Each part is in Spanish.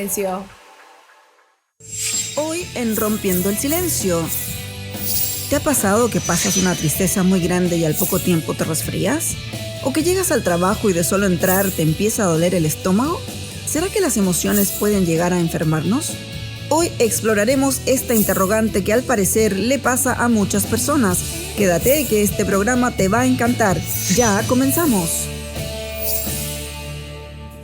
silencio. Hoy en Rompiendo el Silencio. ¿Te ha pasado que pasas una tristeza muy grande y al poco tiempo te resfrías? ¿O que llegas al trabajo y de solo entrar te empieza a doler el estómago? ¿Será que las emociones pueden llegar a enfermarnos? Hoy exploraremos esta interrogante que al parecer le pasa a muchas personas. Quédate que este programa te va a encantar. Ya comenzamos.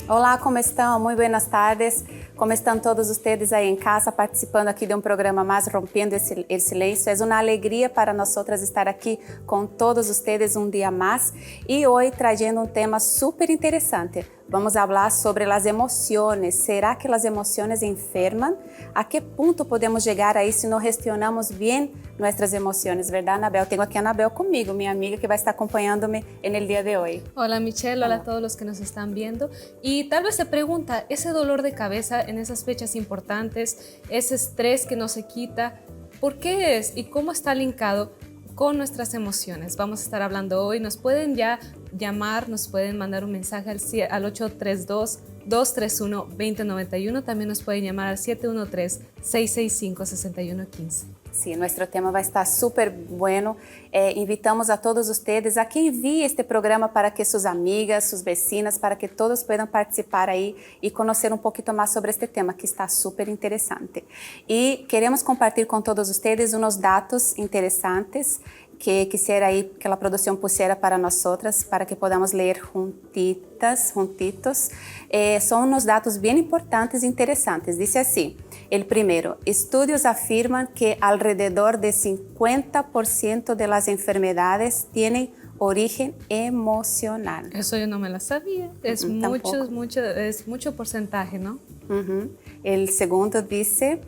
Olá, como estão? Muito buenas tardes. Como estão todos ustedes aí em casa, participando aqui de um programa mais Rompendo el Silencio. É uma alegria para nós estar aqui com todos ustedes um dia mais e hoje trazendo um tema super interessante. Vamos falar sobre as emoções. Será que as emoções enferman? A que ponto podemos chegar aí se não gestionamos bem nossas emoções, verdade, Anabel? Tenho aqui a Anabel comigo, minha amiga que vai estar acompanhando-me no dia de hoje. Hola Michelle, hola a todos los que nos están viendo. Y tal vez se pregunta, ese dolor de cabeza en esas fechas importantes, ese estrés que no se quita, ¿por qué es y cómo está linkado con nuestras emociones? Vamos a estar hablando hoy. Nos pueden ya llamar, nos pueden mandar un mensaje al 832-231-2091. También nos pueden llamar al 713-665-6115. Sim, nosso tema vai estar super bueno. Invitamos a todos ustedes a que envie este programa para que suas amigas, suas vecinas, para que todos possam participar aí e conhecer um pouquinho mais sobre este tema que está super interessante. E queremos compartilhar com todos ustedes uns dados interessantes que quisiera aí que a produção pusiera para nós outras, para que podamos ler juntitos. São uns dados bem importantes e interessantes. Diz assim: el primero, estudios afirman que alrededor de 50% de las enfermedades tienen origen emocional. Eso yo no me la sabía. Es mucho porcentaje, ¿no? El segundo dice: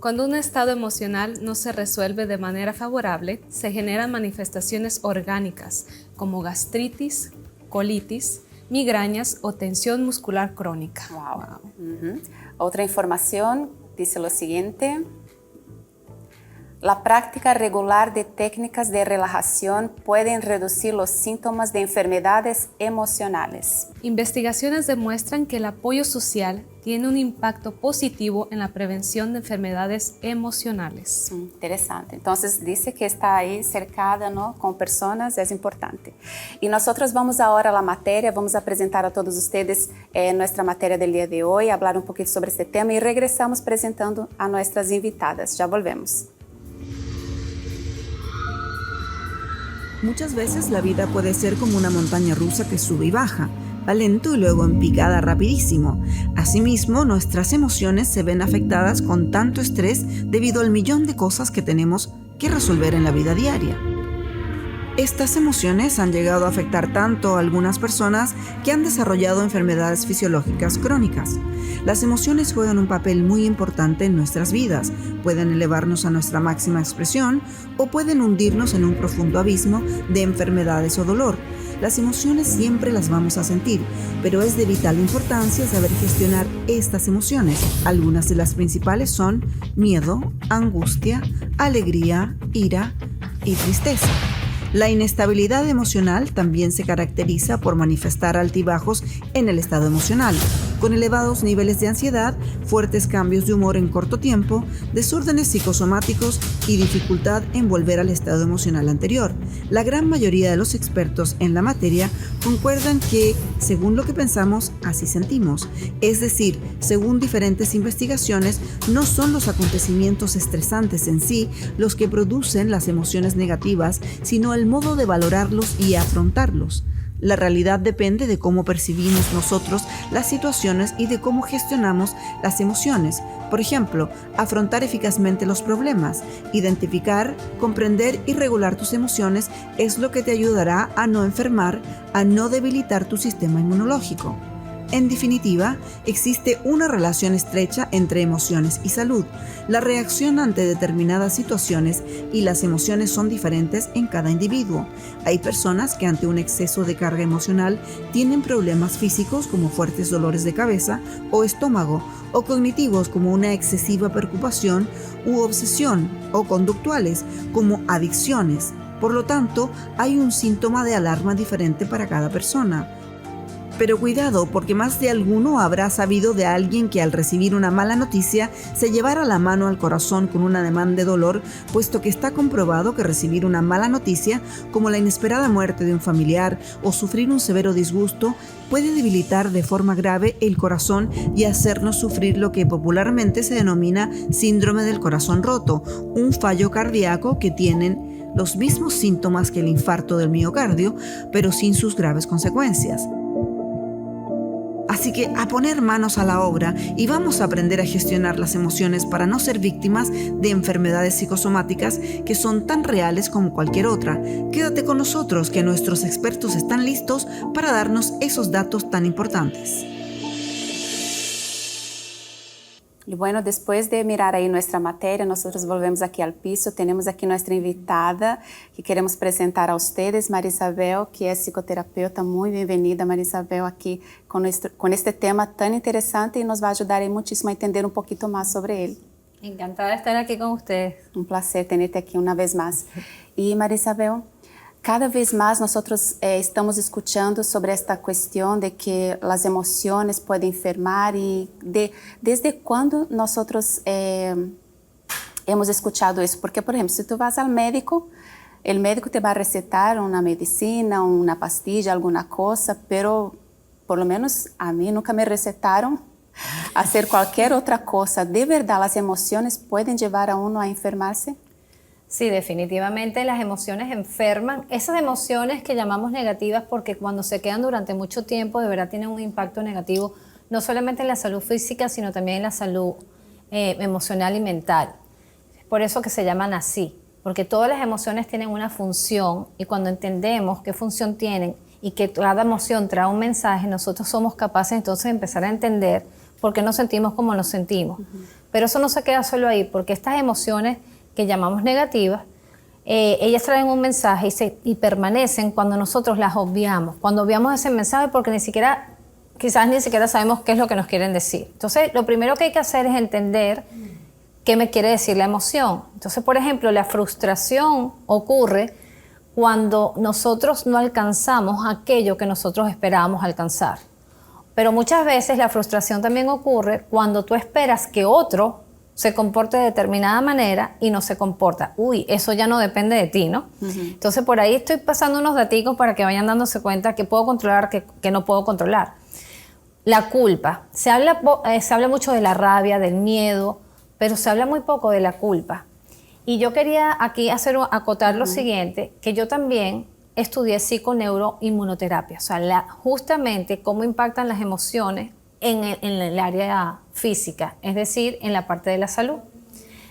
cuando un estado emocional no se resuelve de manera favorable, se generan manifestaciones orgánicas como gastritis, colitis, migrañas o tensión muscular crónica. Wow. Otra información dice lo siguiente: la práctica regular de técnicas de relajación pueden reducir los síntomas de enfermedades emocionales. Investigaciones demuestran que el apoyo social tiene un impacto positivo en la prevención de enfermedades emocionales. Interesante. Entonces dice que está ahí cercada, ¿no?, con personas, es importante. Y nosotros vamos ahora a la materia, vamos a presentar a todos ustedes nuestra materia del día de hoy, hablar un poquito sobre este tema y regresamos presentando a nuestras invitadas. Ya volvemos. Muchas veces la vida puede ser como una montaña rusa que sube y baja, va lento y luego en picada rapidísimo. Asimismo, nuestras emociones se ven afectadas con tanto estrés debido al millón de cosas que tenemos que resolver en la vida diaria. Estas emociones han llegado a afectar tanto a algunas personas que han desarrollado enfermedades fisiológicas crónicas. Las emociones juegan un papel muy importante en nuestras vidas, pueden elevarnos a nuestra máxima expresión o pueden hundirnos en un profundo abismo de enfermedades o dolor. Las emociones siempre las vamos a sentir, pero es de vital importancia saber gestionar estas emociones. Algunas de las principales son miedo, angustia, alegría, ira y tristeza. La inestabilidad emocional también se caracteriza por manifestar altibajos en el estado emocional, con elevados niveles de ansiedad, fuertes cambios de humor en corto tiempo, desórdenes psicosomáticos y dificultad en volver al estado emocional anterior. La gran mayoría de los expertos en la materia concuerdan que, según lo que pensamos, así sentimos. Es decir, según diferentes investigaciones, no son los acontecimientos estresantes en sí los que producen las emociones negativas, sino el modo de valorarlos y afrontarlos. La realidad depende de cómo percibimos nosotros las situaciones y de cómo gestionamos las emociones. Por ejemplo, afrontar eficazmente los problemas, identificar, comprender y regular tus emociones es lo que te ayudará a no enfermar, a no debilitar tu sistema inmunológico. En definitiva, existe una relación estrecha entre emociones y salud. La reacción ante determinadas situaciones y las emociones son diferentes en cada individuo. Hay personas que ante un exceso de carga emocional tienen problemas físicos como fuertes dolores de cabeza o estómago, o cognitivos como una excesiva preocupación u obsesión, o conductuales como adicciones. Por lo tanto, hay un síntoma de alarma diferente para cada persona. Pero cuidado, porque más de alguno habrá sabido de alguien que al recibir una mala noticia se llevara la mano al corazón con un ademán de dolor, puesto que está comprobado que recibir una mala noticia, como la inesperada muerte de un familiar o sufrir un severo disgusto, puede debilitar de forma grave el corazón y hacernos sufrir lo que popularmente se denomina síndrome del corazón roto, un fallo cardíaco que tienen los mismos síntomas que el infarto del miocardio, pero sin sus graves consecuencias. Así que a poner manos a la obra y vamos a aprender a gestionar las emociones para no ser víctimas de enfermedades psicosomáticas que son tan reales como cualquier otra. Quédate con nosotros, que nuestros expertos están listos para darnos esos datos tan importantes. Y bueno, después de mirar ahí nuestra materia, nosotros volvemos aquí al piso. Tenemos aquí nuestra invitada que queremos presentar a ustedes, María Isabel, que es psicoterapeuta. Muy bienvenida, María Isabel, aquí con este tema tan interesante y nos va a ayudar ahí muchísimo a entender un poquito más sobre él. Encantada de estar aquí con ustedes. Un placer tenerte aquí una vez más. Y María Isabel, cada vez más nosotros estamos escuchando sobre esta cuestión de que las emociones pueden enfermar y desde cuándo nosotros hemos escuchado eso. Porque, por ejemplo, si tú vas al médico, el médico te va a recetar una medicina, una pastilla, alguna cosa, pero por lo menos a mí nunca me recetaron hacer cualquier otra cosa. ¿De verdad las emociones pueden llevar a uno a enfermarse? Sí, definitivamente las emociones enferman. Esas emociones que llamamos negativas, porque cuando se quedan durante mucho tiempo, de verdad tienen un impacto negativo, no solamente en la salud física, sino también en la salud emocional y mental. Por eso que se llaman así, porque todas las emociones tienen una función y cuando entendemos qué función tienen y que cada emoción trae un mensaje, nosotros somos capaces entonces de empezar a entender por qué nos sentimos como nos sentimos. Pero eso no se queda solo ahí, porque estas emociones que llamamos negativas, ellas traen un mensaje y permanecen cuando nosotros las obviamos. Cuando obviamos ese mensaje porque quizás ni siquiera sabemos qué es lo que nos quieren decir. Entonces, lo primero que hay que hacer es entender qué me quiere decir la emoción. Entonces, por ejemplo, la frustración ocurre cuando nosotros no alcanzamos aquello que nosotros esperábamos alcanzar. Pero muchas veces la frustración también ocurre cuando tú esperas que otro se comporte de determinada manera y no se comporta. Uy, eso ya no depende de ti, ¿no? Entonces, por ahí estoy pasando unos daticos para que vayan dándose cuenta que puedo controlar, que no puedo controlar. La culpa. Se habla mucho de la rabia, del miedo, pero se habla muy poco de la culpa. Y yo quería aquí acotar lo siguiente, que yo también estudié psiconeuroinmunoterapia, o sea, justamente cómo impactan las emociones en el área física, es decir, en la parte de la salud.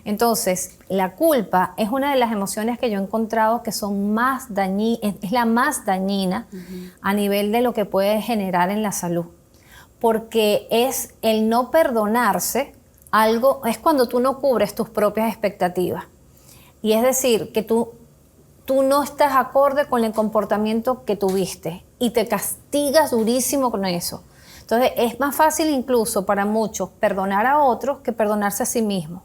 Entonces, la culpa es una de las emociones que yo he encontrado que son más dañinas, es la más dañina a nivel de lo que puede generar en la salud, porque es el no perdonarse algo, es cuando tú no cubres tus propias expectativas. Y es decir, que tú no estás acorde con el comportamiento que tuviste y te castigas durísimo con eso. Entonces, es más fácil incluso para muchos perdonar a otros que perdonarse a sí mismo.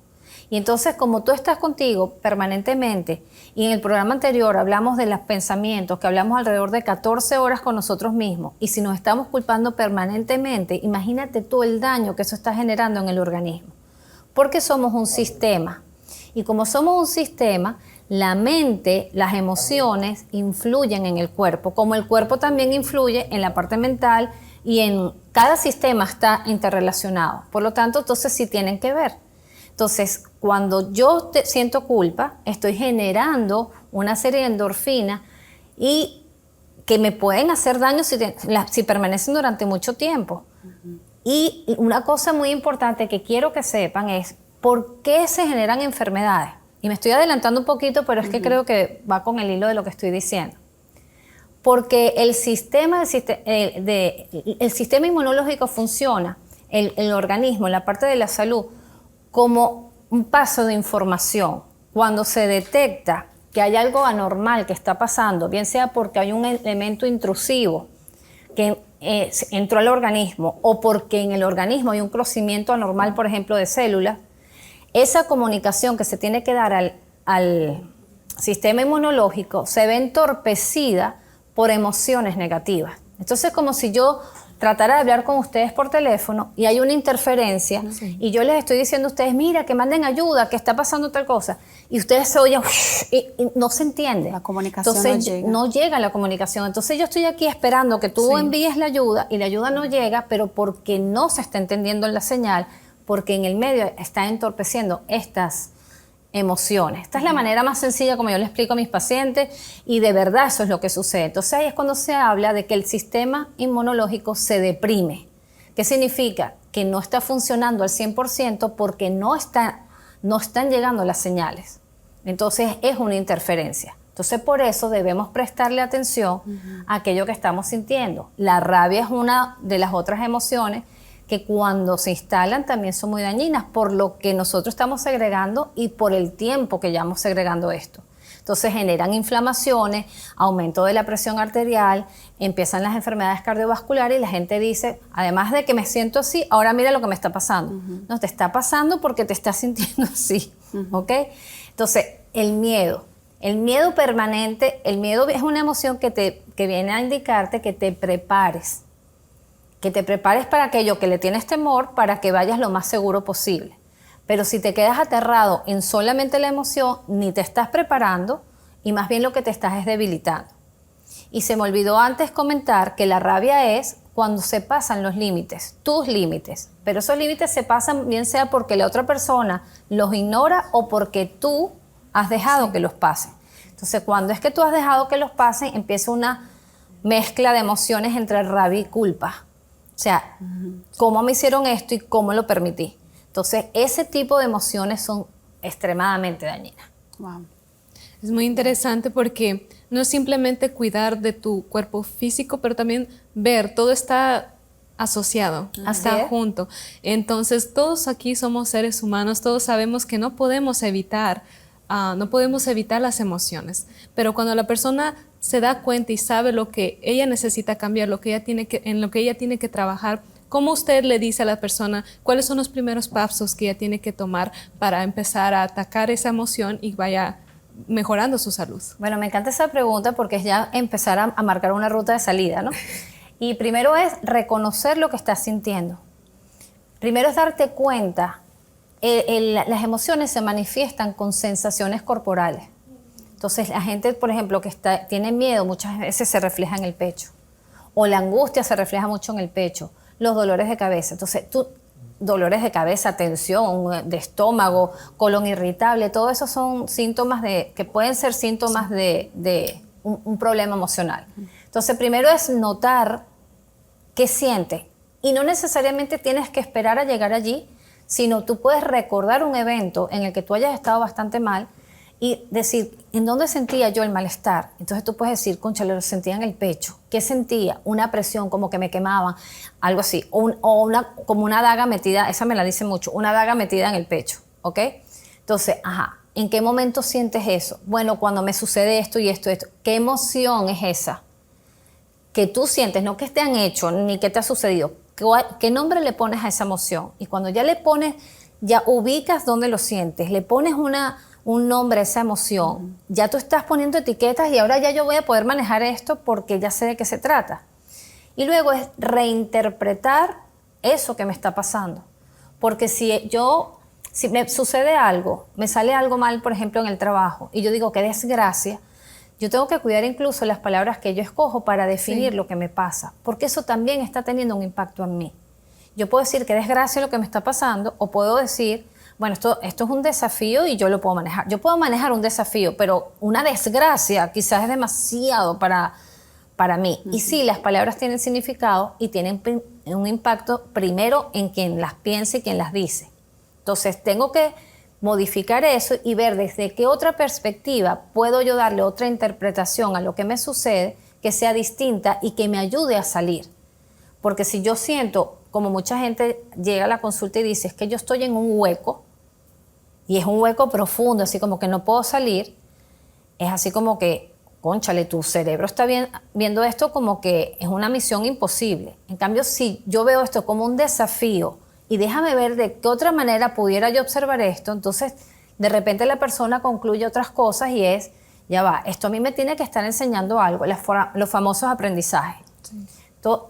Y entonces, como tú estás contigo permanentemente, y en el programa anterior hablamos de los pensamientos, que hablamos alrededor de 14 horas con nosotros mismos, y si nos estamos culpando permanentemente, imagínate tú el daño que eso está generando en el organismo. Porque somos un sistema. Y como somos un sistema, la mente, las emociones influyen en el cuerpo, como el cuerpo también influye en la parte mental, y en cada sistema está interrelacionado. Por lo tanto, entonces sí tienen que ver. Entonces, cuando yo siento culpa, estoy generando una serie de endorfinas y que me pueden hacer daño si permanecen durante mucho tiempo. Y una cosa muy importante que quiero que sepan es por qué se generan enfermedades. Y me estoy adelantando un poquito, pero es que creo que va con el hilo de lo que estoy diciendo. Porque el sistema inmunológico funciona, el organismo, la parte de la salud, como un paso de información. Cuando se detecta que hay algo anormal que está pasando, bien sea porque hay un elemento intrusivo que entró al organismo o porque en el organismo hay un crecimiento anormal, por ejemplo, de células, esa comunicación que se tiene que dar al sistema inmunológico se ve entorpecida por emociones negativas. Entonces, como si yo tratar de hablar con ustedes por teléfono y hay una interferencia y yo les estoy diciendo a ustedes, mira, que manden ayuda, que está pasando tal cosa, y ustedes se oyen y no se entiende. La comunicación Entonces, no llega la comunicación. Entonces yo estoy aquí esperando que tú envíes la ayuda y la ayuda no llega, pero porque no se está entendiendo la señal, porque en el medio está entorpeciendo estas emociones. Esta es la manera más sencilla como yo le explico a mis pacientes y de verdad eso es lo que sucede. Entonces ahí es cuando se habla de que el sistema inmunológico se deprime. ¿Qué significa? Que no está funcionando al 100% porque no están llegando las señales. Entonces es una interferencia. Entonces por eso debemos prestarle atención a aquello que estamos sintiendo. La rabia es una de las otras emociones que cuando se instalan también son muy dañinas por lo que nosotros estamos segregando y por el tiempo que llevamos segregando esto. Entonces generan inflamaciones, aumento de la presión arterial, empiezan las enfermedades cardiovasculares y la gente dice, además de que me siento así, ahora mira lo que me está pasando. No, te está pasando porque te estás sintiendo así, ¿ok? Entonces, el miedo permanente, el miedo es una emoción que viene a indicarte que te prepares. Que te prepares para aquello que le tienes temor, para que vayas lo más seguro posible. Pero si te quedas aterrado en solamente la emoción, ni te estás preparando y más bien lo que te estás es debilitando. Y se me olvidó antes comentar que la rabia es cuando se pasan los límites, tus límites. Pero esos límites se pasan bien sea porque la otra persona los ignora o porque tú has dejado que los pasen. Entonces, cuando es que tú has dejado que los pasen, empieza una mezcla de emociones entre rabia y culpa. O sea, ¿cómo me hicieron esto y cómo lo permití? Entonces, ese tipo de emociones son extremadamente dañinas. Wow. Es muy interesante porque no es simplemente cuidar de tu cuerpo físico, pero también ver, todo está asociado, está junto. Entonces, todos aquí somos seres humanos, todos sabemos que no podemos evitar las emociones, pero cuando la persona se da cuenta y sabe lo que ella necesita cambiar, en lo que ella tiene que trabajar, ¿cómo usted le dice a la persona cuáles son los primeros pasos que ella tiene que tomar para empezar a atacar esa emoción y vaya mejorando su salud? Bueno, me encanta esa pregunta porque es ya empezar a marcar una ruta de salida, ¿no? Y primero es reconocer lo que estás sintiendo. Primero es darte cuenta. Las emociones se manifiestan con sensaciones corporales. Entonces, la gente, por ejemplo, que tiene miedo, muchas veces se refleja en el pecho. O la angustia se refleja mucho en el pecho. Los dolores de cabeza. Entonces, dolores de cabeza, tensión, de estómago, colon irritable, todo eso son síntomas que pueden ser síntomas de un problema emocional. Entonces, primero es notar qué sientes. Y no necesariamente tienes que esperar a llegar allí, sino tú puedes recordar un evento en el que tú hayas estado bastante mal y decir, ¿en dónde sentía yo el malestar? Entonces tú puedes decir, cónchale, lo sentía en el pecho. ¿Qué sentía? Una presión, como que me quemaban, algo así. Como una daga metida, esa me la dice mucho, una daga metida en el pecho, ¿ok? Entonces, ¿en qué momento sientes eso? Bueno, cuando me sucede esto y esto. ¿Qué emoción es esa que tú sientes? No que te han hecho, ni que te ha sucedido. ¿Qué nombre le pones a esa emoción? Y cuando ya le pones, ya ubicas dónde lo sientes, le pones un nombre a esa emoción, ya tú estás poniendo etiquetas y ahora ya yo voy a poder manejar esto porque ya sé de qué se trata. Y luego es reinterpretar eso que me está pasando. Porque si me sucede algo, me sale algo mal, por ejemplo, en el trabajo, y yo digo, qué desgracia, yo tengo que cuidar incluso las palabras que yo escojo para definir lo que me pasa, porque eso también está teniendo un impacto en mí. Yo puedo decir qué desgracia lo que me está pasando, o puedo decir, bueno, esto es un desafío y yo lo puedo manejar. Yo puedo manejar un desafío, pero una desgracia quizás es demasiado para mí. Y sí, las palabras tienen significado y tienen un impacto primero en quien las piensa y quien las dice. Entonces tengo que modificar eso y ver desde qué otra perspectiva puedo yo darle otra interpretación a lo que me sucede que sea distinta y que me ayude a salir. Porque si yo siento, como mucha gente llega a la consulta y dice, es que yo estoy en un hueco, y es un hueco profundo, así como que no puedo salir, es así como que, cónchale, tu cerebro está viendo esto como que es una misión imposible. En cambio, si yo veo esto como un desafío, y déjame ver de qué otra manera pudiera yo observar esto, entonces de repente la persona concluye otras cosas y es, ya va, esto a mí me tiene que estar enseñando algo, los famosos aprendizajes. Sí.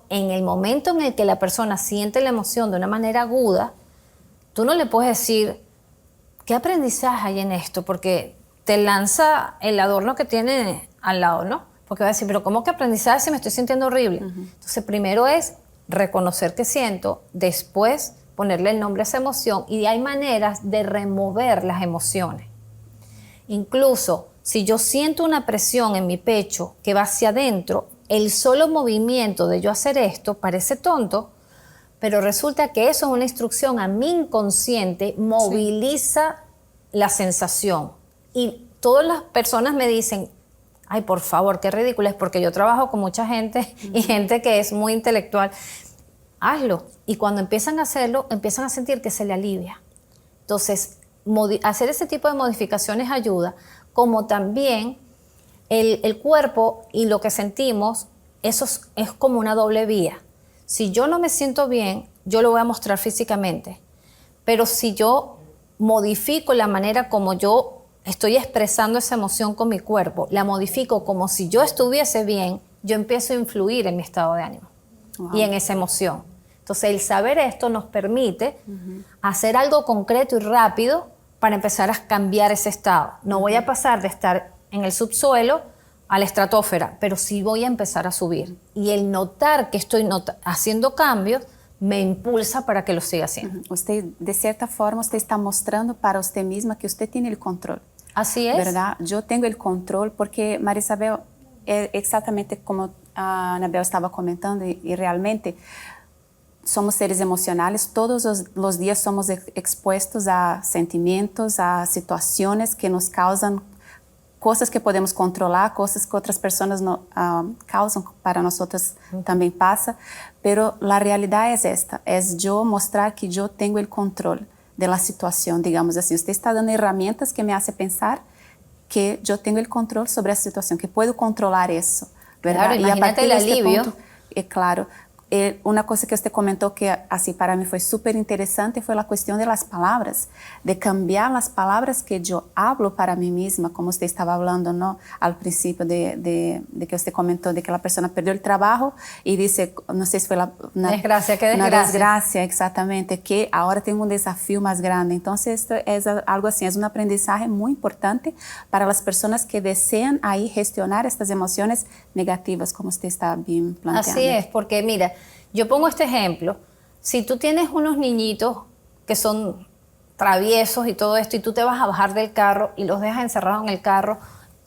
En el momento en el que la persona siente la emoción de una manera aguda, tú no le puedes decir, ¿qué aprendizaje hay en esto? Porque te lanza el adorno que tiene al lado, ¿no? Porque va a decir, pero ¿cómo que aprendizaje si me estoy sintiendo horrible? Entonces, primero es reconocer que siento, después ponerle el nombre a esa emoción, y hay maneras de remover las emociones. Incluso, si yo siento una presión en mi pecho que va hacia adentro, el solo movimiento de yo hacer esto parece tonto, pero resulta que eso es una instrucción a mi inconsciente, moviliza la sensación. Y todas las personas me dicen, ay, por favor, qué ridículo es, porque yo trabajo con mucha gente y gente que es muy intelectual. Hazlo. Y cuando empiezan a hacerlo, empiezan a sentir que se le alivia. Entonces, hacer ese tipo de modificaciones ayuda, como también el cuerpo y lo que sentimos, eso es como una doble vía. Si yo no me siento bien, yo lo voy a mostrar físicamente. Pero si yo modifico la manera como yo estoy expresando esa emoción con mi cuerpo, la modifico como si yo estuviese bien, yo empiezo a influir en mi estado de ánimo y en esa emoción. Entonces, el saber esto nos permite hacer algo concreto y rápido para empezar a cambiar ese estado. No voy a pasar de estar en el subsuelo a la estratosfera, pero sí voy a empezar a subir. Y el notar que estoy haciendo cambios me impulsa para que lo siga haciendo. Usted, de cierta forma, usted está mostrando para usted misma que usted tiene el control. Así es. ¿Verdad? Yo tengo el control porque, María Isabel, exactamente como Anabel estaba comentando, y realmente somos seres emocionales, todos los días somos expuestos a sentimientos, a situaciones que nos causan cosas que podemos controlar, cosas que otras personas no, causan para nosotros también pasa, pero la realidad es esta, es yo mostrar que yo tengo el control de la situación, digamos así. Usted está dando herramientas que me hace pensar que yo tengo el control sobre esa situación, que puedo controlar eso, ¿verdad? Claro, imagínate el alivio. Punto, claro. Una cosa que usted comentó que así para mí fue súper interesante fue la cuestión de las palabras, de cambiar las palabras que yo hablo para mí misma, como usted estaba hablando, ¿no? Al principio de que usted comentó de que la persona perdió el trabajo y dice, no sé si fue una desgracia, qué desgracia. Una desgracia, exactamente, que ahora tengo un desafío más grande. Entonces esto es algo así, es un aprendizaje muy importante para las personas que desean ahí gestionar estas emociones negativas, como usted está bien planteando. Así es, porque mira, yo pongo este ejemplo. Si tú tienes unos niñitos que son traviesos y todo esto, y tú te vas a bajar del carro y los dejas encerrados en el carro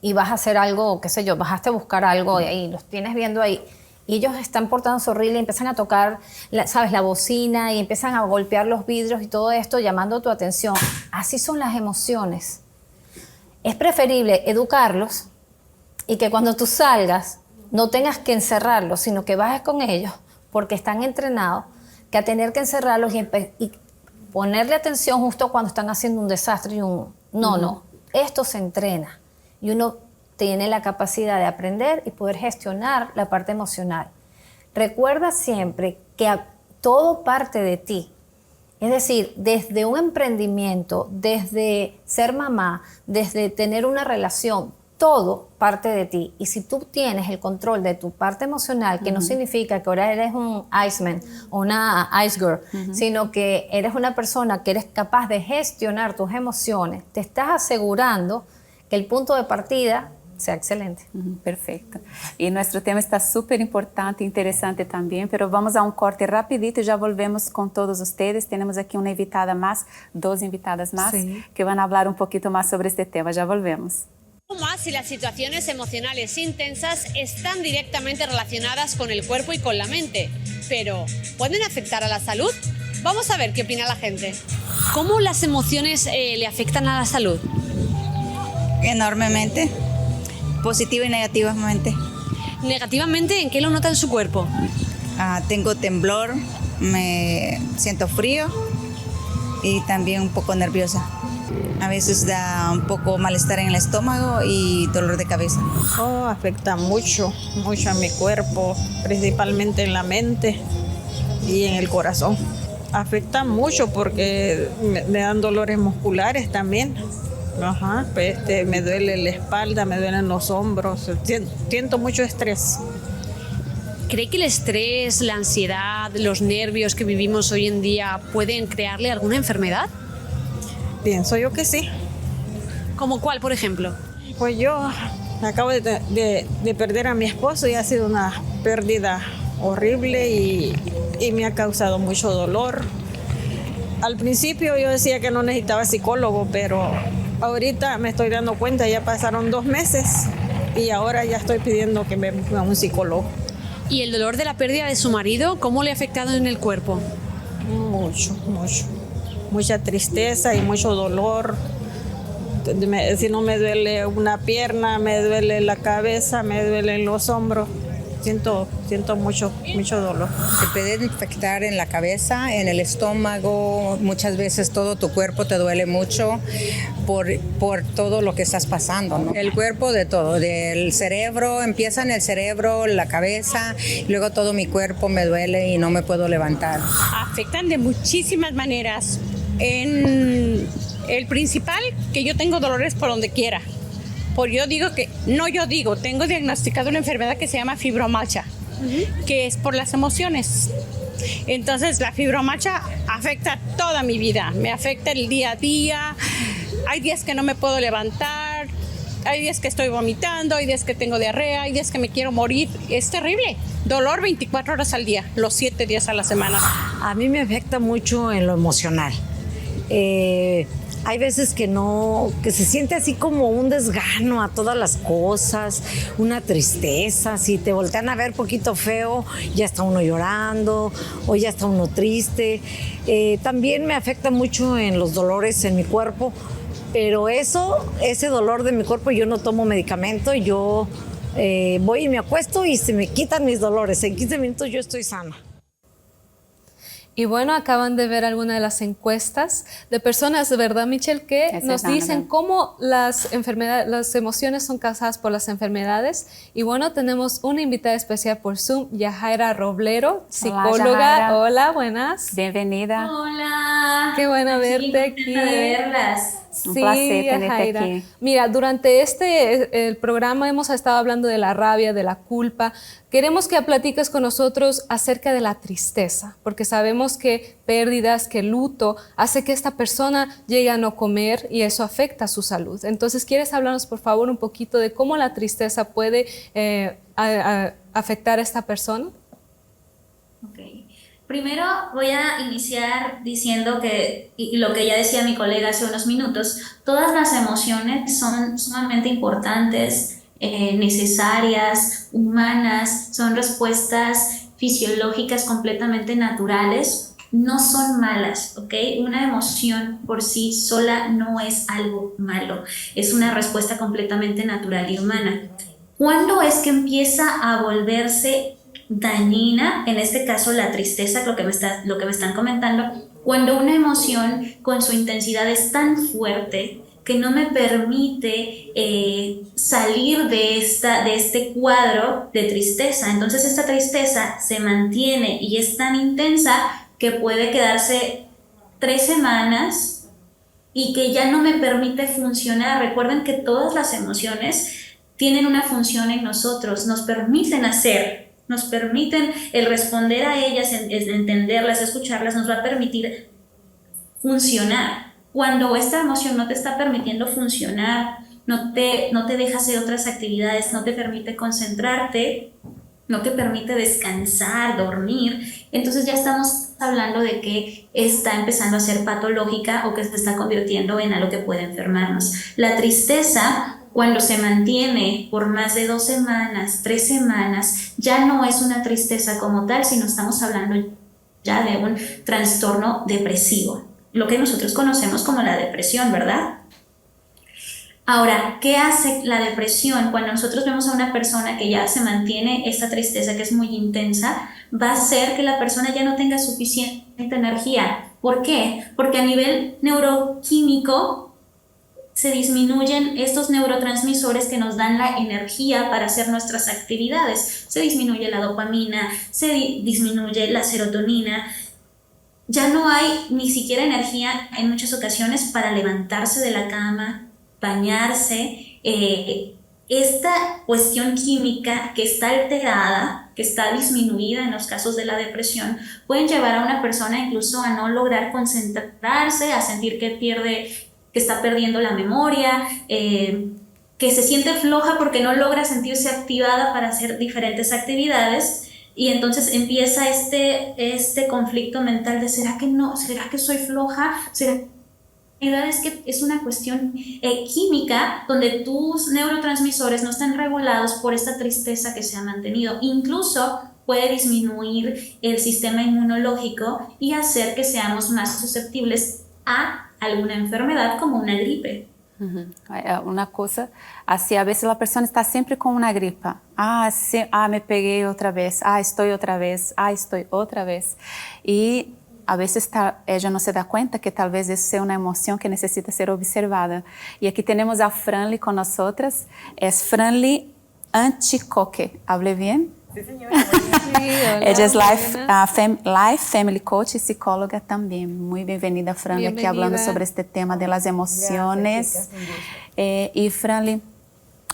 y vas a hacer algo, qué sé yo, bajaste a buscar algo y ahí los tienes viendo ahí, y ellos están portándose horrible y empiezan a tocar, ¿sabes?, la bocina, y empiezan a golpear los vidrios y todo esto, llamando tu atención. Así son las emociones. Es preferible educarlos y que cuando tú salgas no tengas que encerrarlos, sino que bajes con ellos, porque están entrenados, que a tener que encerrarlos y ponerle atención justo cuando están haciendo un desastre. No, esto se entrena y uno tiene la capacidad de aprender y poder gestionar la parte emocional. Recuerda siempre que todo parte de ti. Es decir, desde un emprendimiento, desde ser mamá, desde tener una relación, todo parte de ti. Y si tú tienes el control de tu parte emocional, que no significa que ahora eres un Iceman o una Ice Girl, sino que eres una persona que eres capaz de gestionar tus emociones, te estás asegurando que el punto de partida sea excelente. Perfecto. Y nuestro tema está súper importante e interesante también, pero vamos a un corte rapidito y ya volvemos con todos ustedes. Tenemos aquí una invitada más, dos invitadas más, que van a hablar un poquito más sobre este tema. Ya volvemos. Más si las situaciones emocionales intensas están directamente relacionadas con el cuerpo y con la mente, pero ¿pueden afectar a la salud? Vamos a ver qué opina la gente. ¿Cómo las emociones le afectan a la salud? Enormemente, positiva y negativamente. ¿Negativamente en qué lo nota en su cuerpo? Tengo temblor, me siento frío y también un poco nerviosa. A veces da un poco malestar en el estómago y dolor de cabeza. Afecta mucho a mi cuerpo, principalmente en la mente y en el corazón. Afecta mucho porque me dan dolores musculares también. Me duele la espalda, me duelen los hombros, siento mucho estrés. ¿Cree que el estrés, la ansiedad, los nervios que vivimos hoy en día pueden crearle alguna enfermedad? Pienso yo que sí. ¿Como cuál, por ejemplo? Pues yo acabo de perder a mi esposo y ha sido una pérdida horrible y me ha causado mucho dolor. Al principio yo decía que no necesitaba psicólogo, pero ahorita me estoy dando cuenta, ya pasaron 2 meses y ahora ya estoy pidiendo que me vea un psicólogo. ¿Y el dolor de la pérdida de su marido, cómo le ha afectado en el cuerpo? Mucho. Mucha tristeza y mucho dolor. Si no me duele una pierna, me duele la cabeza, me duelen los hombros. Siento mucho dolor. Te puede afectar en la cabeza, en el estómago, muchas veces todo tu cuerpo te duele mucho por todo lo que estás pasando, ¿no? El cuerpo de todo, del cerebro, empieza en el cerebro, la cabeza, luego todo mi cuerpo me duele y no me puedo levantar. Afectan de muchísimas maneras. En el principal, que yo tengo dolores por donde quiera. Tengo diagnosticado una enfermedad que se llama fibromialgia, que es por las emociones. Entonces la fibromialgia afecta toda mi vida, me afecta el día a día. Hay días que no me puedo levantar, hay días que estoy vomitando, hay días que tengo diarrea, hay días que me quiero morir. Es terrible. Dolor 24 horas al día, los 7 días a la semana. A mí me afecta mucho en lo emocional. Hay veces que se siente así como un desgano a todas las cosas, una tristeza. Si te voltean a ver poquito feo, ya está uno llorando o ya está uno triste. También me afecta mucho en los dolores en mi cuerpo, pero ese dolor de mi cuerpo, yo no tomo medicamento, yo voy y me acuesto y se me quitan mis dolores. En 15 minutos yo estoy sana. Y bueno, acaban de ver algunas de las encuestas de personas, ¿verdad, Michelle? Que nos dicen cómo las emociones son causadas por las enfermedades. Y bueno, tenemos una invitada especial por Zoom, Yajaira Roblero, psicóloga. Hola, buenas. Bienvenida. Hola. Qué bueno verte aquí. De verlas. Sí, un placer tenerte Yajaira. aquí. Mira, durante el programa hemos estado hablando de la rabia, de la culpa. Queremos que platiques con nosotros acerca de la tristeza, porque sabemos que pérdidas, que luto, hace que esta persona llegue a no comer y eso afecta a su salud. Entonces, ¿quieres hablarnos, por favor, un poquito de cómo la tristeza puede afectar a esta persona? Ok. Primero voy a iniciar diciendo que, y lo que ya decía mi colega hace unos minutos, todas las emociones son sumamente importantes, necesarias, humanas, son respuestas fisiológicas completamente naturales, no son malas, ¿ok? Una emoción por sí sola no es algo malo, es una respuesta completamente natural y humana. ¿Cuándo es que empieza a volverse dañina? En este caso la tristeza, lo que me están comentando, cuando una emoción con su intensidad es tan fuerte que no me permite salir de este cuadro de tristeza. Entonces esta tristeza se mantiene y es tan intensa que puede quedarse 3 semanas y que ya no me permite funcionar. Recuerden que todas las emociones tienen una función en nosotros, nos permiten hacer, nos permiten el responder a ellas, entenderlas, escucharlas, nos va a permitir funcionar. Cuando esta emoción no te está permitiendo funcionar, no te deja hacer otras actividades, no te permite concentrarte, no te permite descansar, dormir, entonces ya estamos hablando de que está empezando a ser patológica o que se está convirtiendo en algo que puede enfermarnos. La tristeza, cuando se mantiene por más de 2 semanas, 3 semanas, ya no es una tristeza como tal, sino estamos hablando ya de un trastorno depresivo, lo que nosotros conocemos como la depresión, ¿verdad? Ahora, ¿qué hace la depresión? Cuando nosotros vemos a una persona que ya se mantiene esta tristeza que es muy intensa, va a hacer que la persona ya no tenga suficiente energía. ¿Por qué? Porque a nivel neuroquímico se disminuyen estos neurotransmisores que nos dan la energía para hacer nuestras actividades. Se disminuye la dopamina, se disminuye la serotonina. Ya no hay ni siquiera energía en muchas ocasiones para levantarse de la cama, bañarse, esta cuestión química que está alterada, que está disminuida en los casos de la depresión, pueden llevar a una persona incluso a no lograr concentrarse, a sentir que está perdiendo la memoria, que se siente floja porque no logra sentirse activada para hacer diferentes actividades, y entonces empieza este conflicto mental de ¿será que no? ¿Será que soy floja? ¿Será que...? La realidad es que es una cuestión química donde tus neurotransmisores no están regulados por esta tristeza que se ha mantenido. Incluso puede disminuir el sistema inmunológico y hacer que seamos más susceptibles a alguna enfermedad como una gripe. Una cosa, así a veces la persona está siempre con una gripa. Me pegué otra vez, estoy otra vez, estoy otra vez. Y a veces ella no se da cuenta que tal vez eso sea una emoción que necesita ser observada. Y aquí tenemos a Franly con nosotras. Es Franly Anticoque. ¿Hablé bien? Sí, señora. Ella es Life Family Coach y psicóloga también. Muy bienvenida, Franly, aquí hablando sobre este tema de las emociones. Y Franly,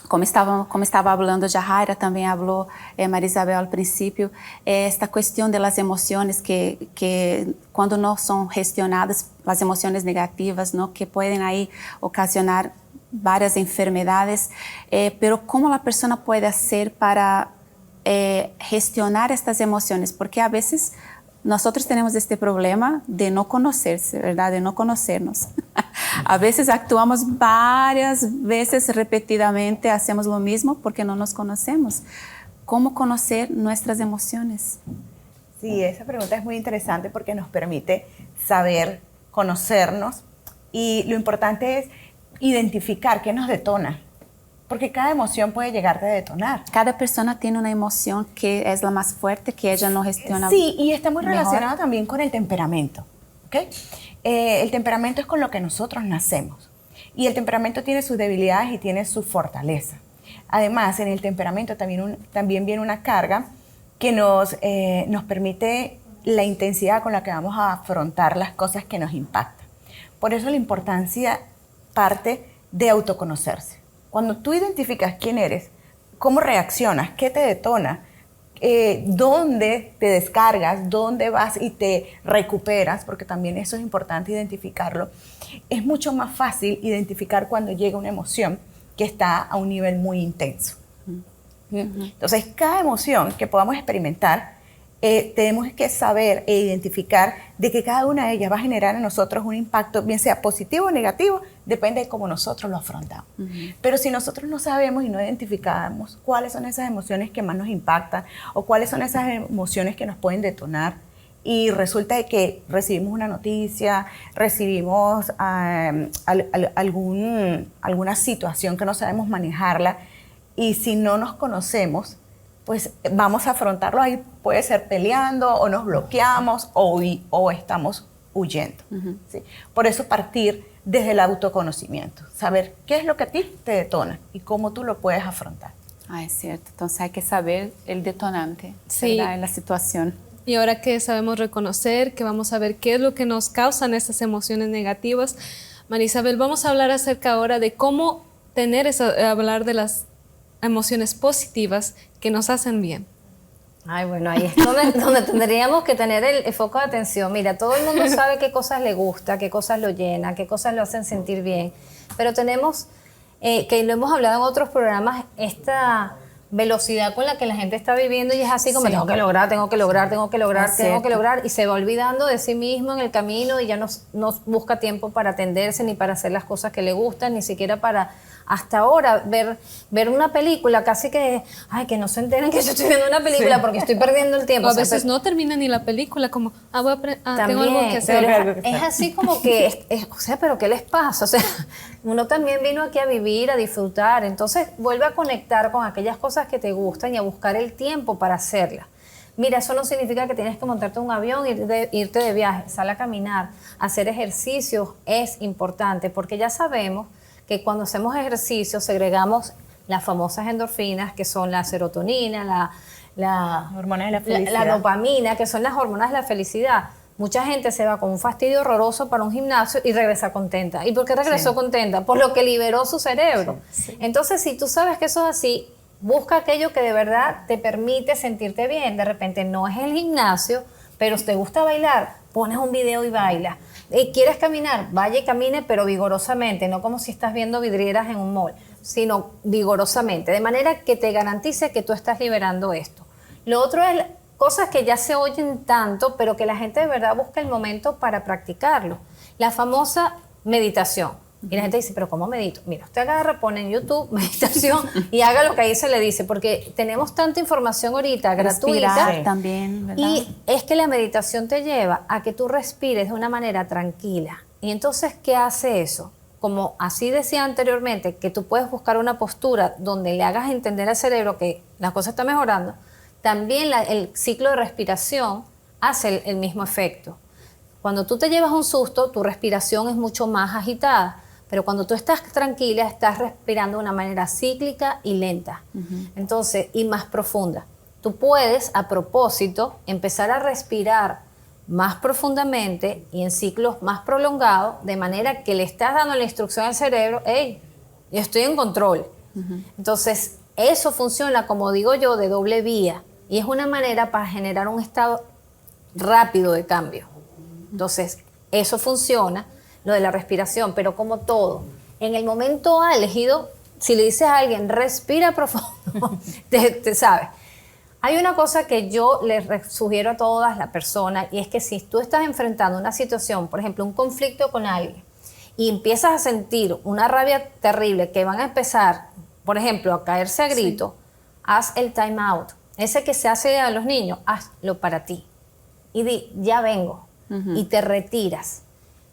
como estaba hablando Jahaira, también habló María Isabel al principio, esta cuestión de las emociones que cuando no son gestionadas, las emociones negativas, ¿no? Que pueden ahí ocasionar varias enfermedades, pero ¿cómo la persona puede hacer para gestionar estas emociones? Porque a veces nosotros tenemos este problema de no conocerse, ¿verdad? De no conocernos. A veces actuamos varias veces repetidamente, hacemos lo mismo porque no nos conocemos. ¿Cómo conocer nuestras emociones? Sí, esa pregunta es muy interesante porque nos permite saber, conocernos, y lo importante es identificar qué nos detona. Porque cada emoción puede llegarte a detonar. Cada persona tiene una emoción que es la más fuerte, que ella no gestiona. Sí, y está muy relacionado también con el temperamento. ¿Okay? El temperamento es con lo que nosotros nacemos. Y el temperamento tiene sus debilidades y tiene su fortaleza. Además, en el temperamento también viene una carga que nos permite la intensidad con la que vamos a afrontar las cosas que nos impactan. Por eso la importancia parte de autoconocerse. Cuando tú identificas quién eres, cómo reaccionas, qué te detona, dónde te descargas, dónde vas y te recuperas, porque también eso es importante identificarlo, es mucho más fácil identificar cuando llega una emoción que está a un nivel muy intenso. Entonces, cada emoción que podamos experimentar, tenemos que saber e identificar de que cada una de ellas va a generar en nosotros un impacto, bien sea positivo o negativo, depende de cómo nosotros lo afrontamos. Pero si nosotros no sabemos y no identificamos cuáles son esas emociones que más nos impactan o cuáles son esas emociones que nos pueden detonar, y resulta de que recibimos una noticia, recibimos alguna situación que no sabemos manejarla, y si no nos conocemos, pues vamos a afrontarlo ahí, puede ser peleando, o nos bloqueamos, o estamos huyendo. ¿Sí? Por eso partir desde el autoconocimiento, saber qué es lo que a ti te detona y cómo tú lo puedes afrontar. Es cierto, entonces hay que saber el detonante, sí, ¿verdad? En la situación. Y ahora que sabemos reconocer, que vamos a ver qué es lo que nos causan estas emociones negativas, María Isabel, vamos a hablar acerca ahora de cómo hablar de las emociones positivas que nos hacen bien. Bueno, ahí es donde tendríamos que tener el foco de atención. Mira, todo el mundo sabe qué cosas le gusta, qué cosas lo llenan, qué cosas lo hacen sentir bien, pero tenemos, que lo hemos hablado en otros programas, esta velocidad con la que la gente está viviendo, y es así como tengo que lograr, y se va olvidando de sí mismo en el camino, y ya no busca tiempo para atenderse, ni para hacer las cosas que le gustan, ni siquiera para hasta ahora ver una película, casi que no se enteren que yo estoy viendo una película, porque estoy perdiendo el tiempo. A veces no termina ni la película, como tengo algo que hacer. Es así como que, pero ¿qué les pasa? O sea, uno también vino aquí a vivir, a disfrutar, entonces vuelve a conectar con aquellas cosas que te gustan y a buscar el tiempo para hacerlas. Mira, eso no significa que tienes que montarte en un avión e irte de viaje, sal a caminar, hacer ejercicios es importante, porque ya sabemos que cuando hacemos ejercicio segregamos las famosas endorfinas, que son la serotonina, la hormonas de la felicidad, la dopamina, que son las hormonas de la felicidad. Mucha gente se va con un fastidio horroroso para un gimnasio y regresa contenta. ¿Y por qué regresó contenta? Por lo que liberó su cerebro. Entonces, si tú sabes que eso es así, busca aquello que de verdad te permite sentirte bien. De repente no es el gimnasio, pero te gusta bailar, pones un video y bailas. ¿Quieres caminar? Vaya y camine, pero vigorosamente, no como si estás viendo vidrieras en un mall, sino vigorosamente, de manera que te garantice que tú estás liberando esto. Lo otro es cosas que ya se oyen tanto, pero que la gente de verdad busca el momento para practicarlo. La famosa meditación. Y la gente dice, ¿pero cómo medito? Mira, usted agarra, pone en YouTube meditación y haga lo que ahí se le dice, porque tenemos tanta información ahorita gratuita. También, ¿verdad? Y es que la meditación te lleva a que tú respires de una manera tranquila. Y entonces, ¿qué hace eso? Como así decía anteriormente, que tú puedes buscar una postura donde le hagas entender al cerebro que la cosa está mejorando, también el ciclo de respiración hace el mismo efecto. Cuando tú te llevas un susto, tu respiración es mucho más agitada. Pero cuando tú estás tranquila, estás respirando de una manera cíclica y lenta. Entonces, y más profunda. Tú puedes, a propósito, empezar a respirar más profundamente y en ciclos más prolongados, de manera que le estás dando la instrucción al cerebro, hey, yo estoy en control. Entonces, eso funciona, como digo yo, de doble vía. Y es una manera para generar un estado rápido de cambio. Entonces, eso funciona, lo de la respiración, pero como todo, en el momento álgido, si le dices a alguien, respira profundo, te sabes. Hay una cosa que yo les sugiero a todas las personas, y es que si tú estás enfrentando una situación, por ejemplo, un conflicto con alguien, y empiezas a sentir una rabia terrible, que van a empezar, por ejemplo, a caerse a grito, haz el time out. Ese que se hace a los niños, hazlo para ti. Y di, ya vengo. Y te retiras.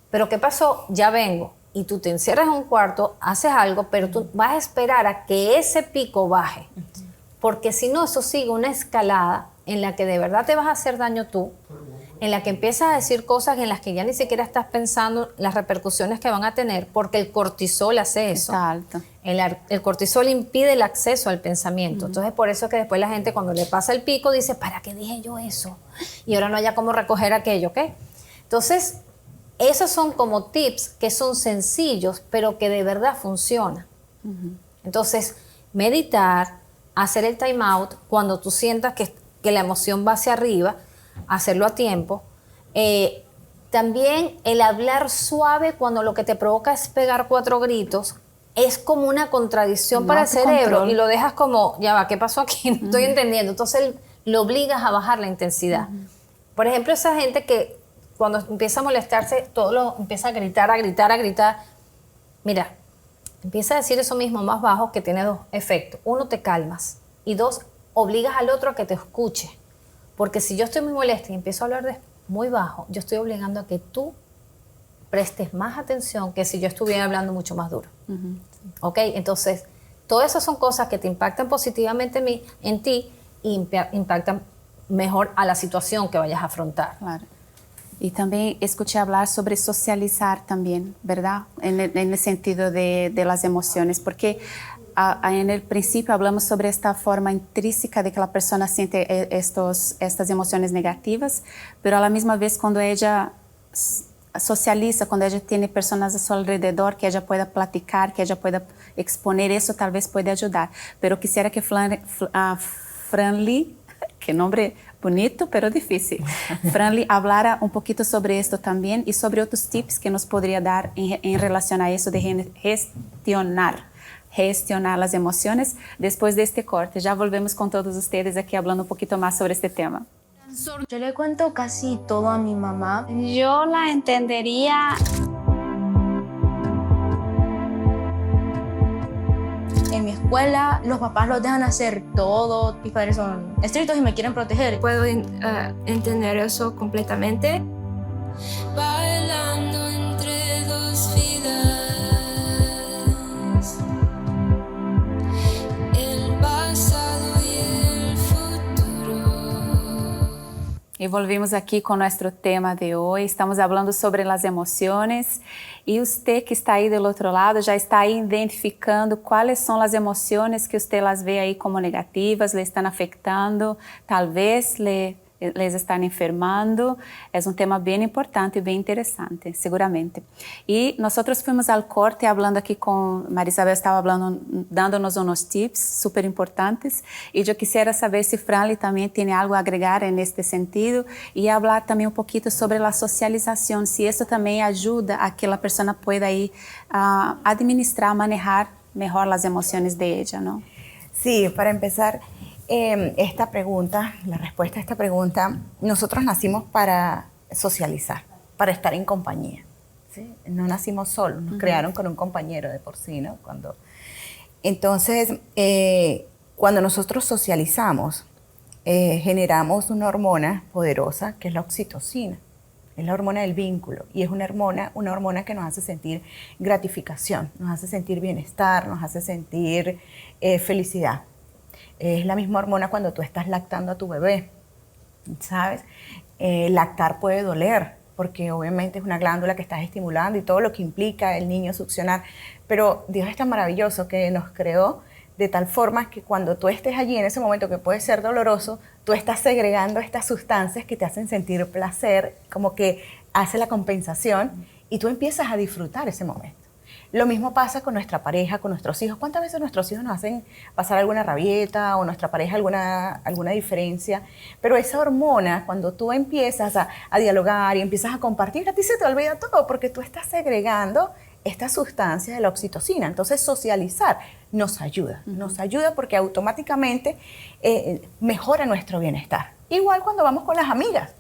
¿Pero qué pasó? Ya vengo. Y tú te encierras en un cuarto, haces algo, pero tú vas a esperar a que ese pico baje. Porque si no, eso sigue una escalada en la que de verdad te vas a hacer daño tú, en la que empiezas a decir cosas en las que ya ni siquiera estás pensando las repercusiones que van a tener, porque el cortisol hace eso. Exacto. El cortisol impide el acceso al pensamiento. Entonces, por eso es que después la gente, cuando le pasa el pico, dice, ¿para qué dije yo eso? Y ahora no haya cómo recoger aquello, ¿ok? Entonces, esos son como tips que son sencillos, pero que de verdad funcionan. Entonces, meditar, hacer el time out, cuando tú sientas que la emoción va hacia arriba, hacerlo a tiempo. También el hablar suave cuando lo que te provoca es pegar 4 gritos, es como una contradicción para el cerebro y lo dejas como, ya va, ¿qué pasó aquí? No estoy entendiendo. Entonces lo obligas a bajar la intensidad. Por ejemplo, esa gente que cuando empieza a molestarse, todo lo empieza a gritar, a gritar, a gritar. Mira, empieza a decir eso mismo más bajo, que tiene 2 efectos. 1, te calmas. Y 2, obligas al otro a que te escuche. Porque si yo estoy muy molesta y empiezo a hablar muy bajo, yo estoy obligando a que tú prestes más atención que si yo estuviera hablando mucho más duro. ¿Ok? Entonces, todas esas son cosas que te impactan positivamente en ti y impactan mejor a la situación que vayas a afrontar. Claro. Y también escuché hablar sobre socializar también, ¿verdad? En el sentido de las emociones, porque en el principio hablamos sobre esta forma intrínseca de que la persona siente estas emociones negativas, pero a la misma vez cuando ella socializa, cuando ella tiene personas a su alrededor que ella pueda platicar, que ella pueda exponer eso, tal vez puede ayudar. Pero quisiera que Franly, qué nombre bonito, pero difícil, Franly hablara un poquito sobre esto también y sobre otros tips que nos podría dar en relación a eso de gestionar las emociones después de este corte. Ya volvemos con todos ustedes aquí hablando un poquito más sobre este tema. Yo le cuento casi todo a mi mamá. Yo la entendería. En mi escuela, los papás los dejan hacer todo. Mis padres son estrictos y me quieren proteger. Puedo entender eso completamente. Bailando entre 2 vidas, el pasado y el futuro. Y volvimos aquí con nuestro tema de hoy. Estamos hablando sobre las emociones. Y usted que está ahí del otro lado já está aí identificando quais são as emoções que usted las ve aí como negativas, le están afectando, tal vez le les están enfermando. Es un tema bien importante y bien interesante, seguramente. Y nosotros fuimos al corte hablando aquí con Marisabel, estaba hablando, dándonos unos tips súper importantes. Y yo quisiera saber si Franly también tiene algo a agregar en este sentido y hablar también un poquito sobre la socialización, si eso también ayuda a que la persona pueda ir a administrar, manejar mejor las emociones de ella, ¿no? Sí, para empezar, esta pregunta, la respuesta a esta pregunta, nosotros nacimos para socializar, para estar en compañía, ¿sí? No nacimos solos, nos crearon con un compañero de por sí, ¿no? Entonces, cuando nosotros socializamos, generamos una hormona poderosa que es la oxitocina. Es la hormona del vínculo y es una hormona que nos hace sentir gratificación, nos hace sentir bienestar, nos hace sentir felicidad. Es la misma hormona cuando tú estás lactando a tu bebé, ¿sabes? Lactar puede doler porque obviamente es una glándula que estás estimulando y todo lo que implica el niño succionar, pero Dios es tan maravilloso que nos creó de tal forma que cuando tú estés allí en ese momento que puede ser doloroso, tú estás segregando estas sustancias que te hacen sentir placer, como que hace la compensación y tú empiezas a disfrutar ese momento. Lo mismo pasa con nuestra pareja, con nuestros hijos. ¿Cuántas veces nuestros hijos nos hacen pasar alguna rabieta o nuestra pareja alguna diferencia? Pero esa hormona, cuando tú empiezas a dialogar y empiezas a compartir, a ti se te olvida todo porque tú estás segregando esta sustancia de la oxitocina. Entonces, socializar nos ayuda porque automáticamente mejora nuestro bienestar. Igual cuando vamos con las amigas,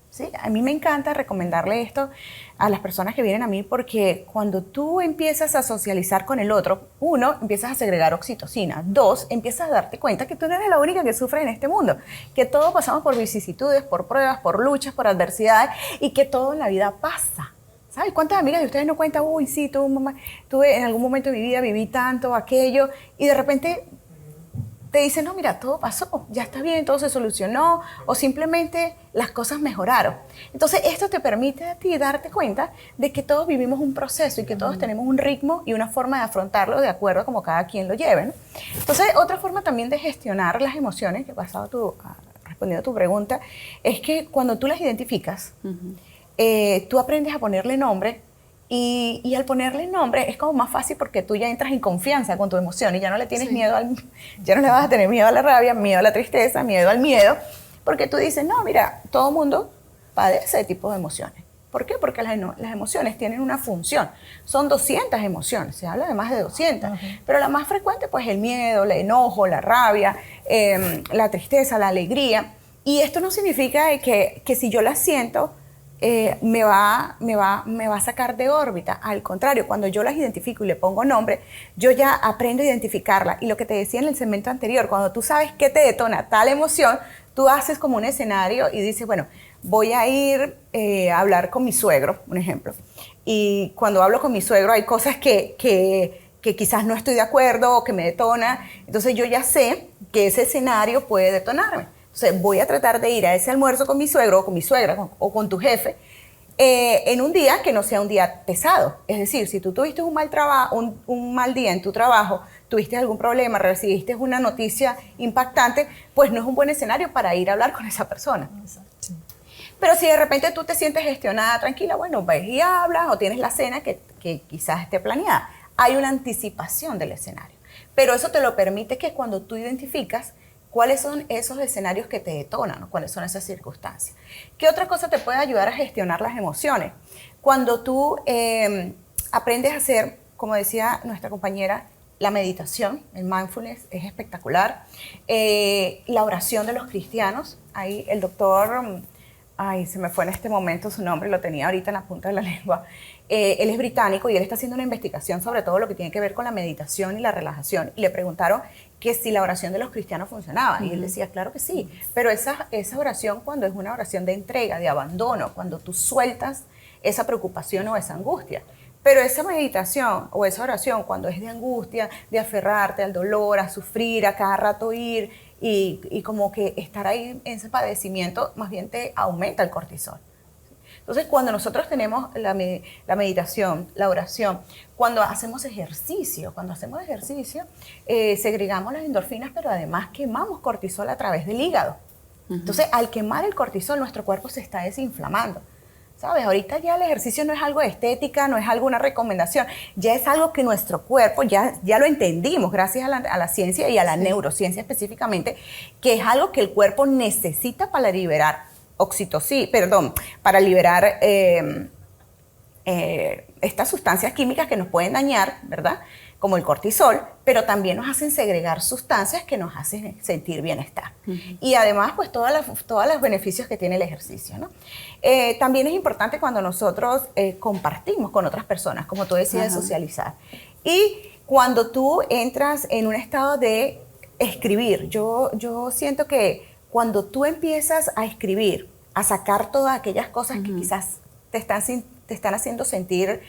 ¿sí? A mí me encanta recomendarle esto a las personas que vienen a mí porque cuando tú empiezas a socializar con el otro, uno, empiezas a segregar oxitocina. Dos, empiezas a darte cuenta que tú no eres la única que sufre en este mundo, que todos pasamos por vicisitudes, por pruebas, por luchas, por adversidades y que todo en la vida pasa. ¿Sabes cuántas amigas de ustedes no cuentan? Uy, sí, tuve en algún momento de mi vida, viví tanto, aquello, y de repente te dicen, no, mira, todo pasó, ya está bien, todo se solucionó, o simplemente las cosas mejoraron. Entonces, esto te permite a ti darte cuenta de que todos vivimos un proceso y que todos tenemos un ritmo y una forma de afrontarlo de acuerdo a como cada quien lo lleve, ¿no? Entonces, otra forma también de gestionar las emociones, que respondiendo a tu pregunta, es que cuando tú las identificas, tú aprendes a ponerle nombre y al ponerle nombre es como más fácil porque tú ya entras en confianza con tu emoción y ya no le tienes miedo ya no le vas a tener miedo a la rabia, miedo a la tristeza, miedo al miedo, porque tú dices, no, mira, todo mundo padece ese tipo de emociones. ¿Por qué? Porque las emociones tienen una función. Son 200 emociones, se habla de más de 200, pero la más frecuente pues el miedo, el enojo, la rabia, la tristeza, la alegría. Y esto no significa que si yo la siento, me va a sacar de órbita. Al contrario, cuando yo las identifico y le pongo nombre, yo ya aprendo a identificarla. Y lo que te decía en el segmento anterior, cuando tú sabes qué te detona tal emoción, tú haces como un escenario y dices, bueno, voy a ir a hablar con mi suegro, un ejemplo. Y cuando hablo con mi suegro hay cosas que quizás no estoy de acuerdo o que me detona. Entonces yo ya sé que ese escenario puede detonarme. Entonces voy a tratar de ir a ese almuerzo con mi suegro o con mi suegra o con tu jefe en un día que no sea un día pesado. Es decir, si tú tuviste un mal día en tu trabajo, tuviste algún problema, recibiste una noticia impactante, pues no es un buen escenario para ir a hablar con esa persona. Exacto. Pero si de repente tú te sientes gestionada, tranquila, bueno, ves y hablas o tienes la cena que quizás esté planeada. Hay una anticipación del escenario. Pero eso te lo permite que cuando tú identificas ¿cuáles son esos escenarios que te detonan? ¿No? ¿Cuáles son esas circunstancias? ¿Qué otra cosa te puede ayudar a gestionar las emociones? Cuando tú aprendes a hacer, como decía nuestra compañera, la meditación, el mindfulness es espectacular. La oración de los cristianos, ahí el doctor, se me fue en este momento su nombre, lo tenía ahorita en la punta de la lengua. Él es británico y él está haciendo una investigación sobre todo lo que tiene que ver con la meditación y la relajación. Y le preguntaron que si la oración de los cristianos funcionaba. Y él decía, claro que sí. Pero esa oración cuando es una oración de entrega, de abandono, cuando tú sueltas esa preocupación o esa angustia. Pero esa meditación o esa oración cuando es de angustia, de aferrarte al dolor, a sufrir, a cada rato ir y como que estar ahí en ese padecimiento, más bien te aumenta el cortisol. Entonces, cuando nosotros tenemos la meditación, la oración, cuando hacemos ejercicio, segregamos las endorfinas, pero además quemamos cortisol a través del hígado. Entonces, al quemar el cortisol, nuestro cuerpo se está desinflamando. ¿Sabes? Ahorita ya el ejercicio no es algo de estética, no es algo una recomendación, ya es algo que nuestro cuerpo, ya lo entendimos gracias a la ciencia y a la neurociencia específicamente, que es algo que el cuerpo necesita para liberar para liberar estas sustancias químicas que nos pueden dañar, ¿verdad? Como el cortisol, pero también nos hacen segregar sustancias que nos hacen sentir bienestar. Y además, pues, todos los beneficios que tiene el ejercicio, ¿no? También es importante cuando nosotros compartimos con otras personas, como tú decías, de socializar. Y cuando tú entras en un estado de escribir, yo siento que cuando tú empiezas a escribir, a sacar todas aquellas cosas que quizás te están haciendo sentir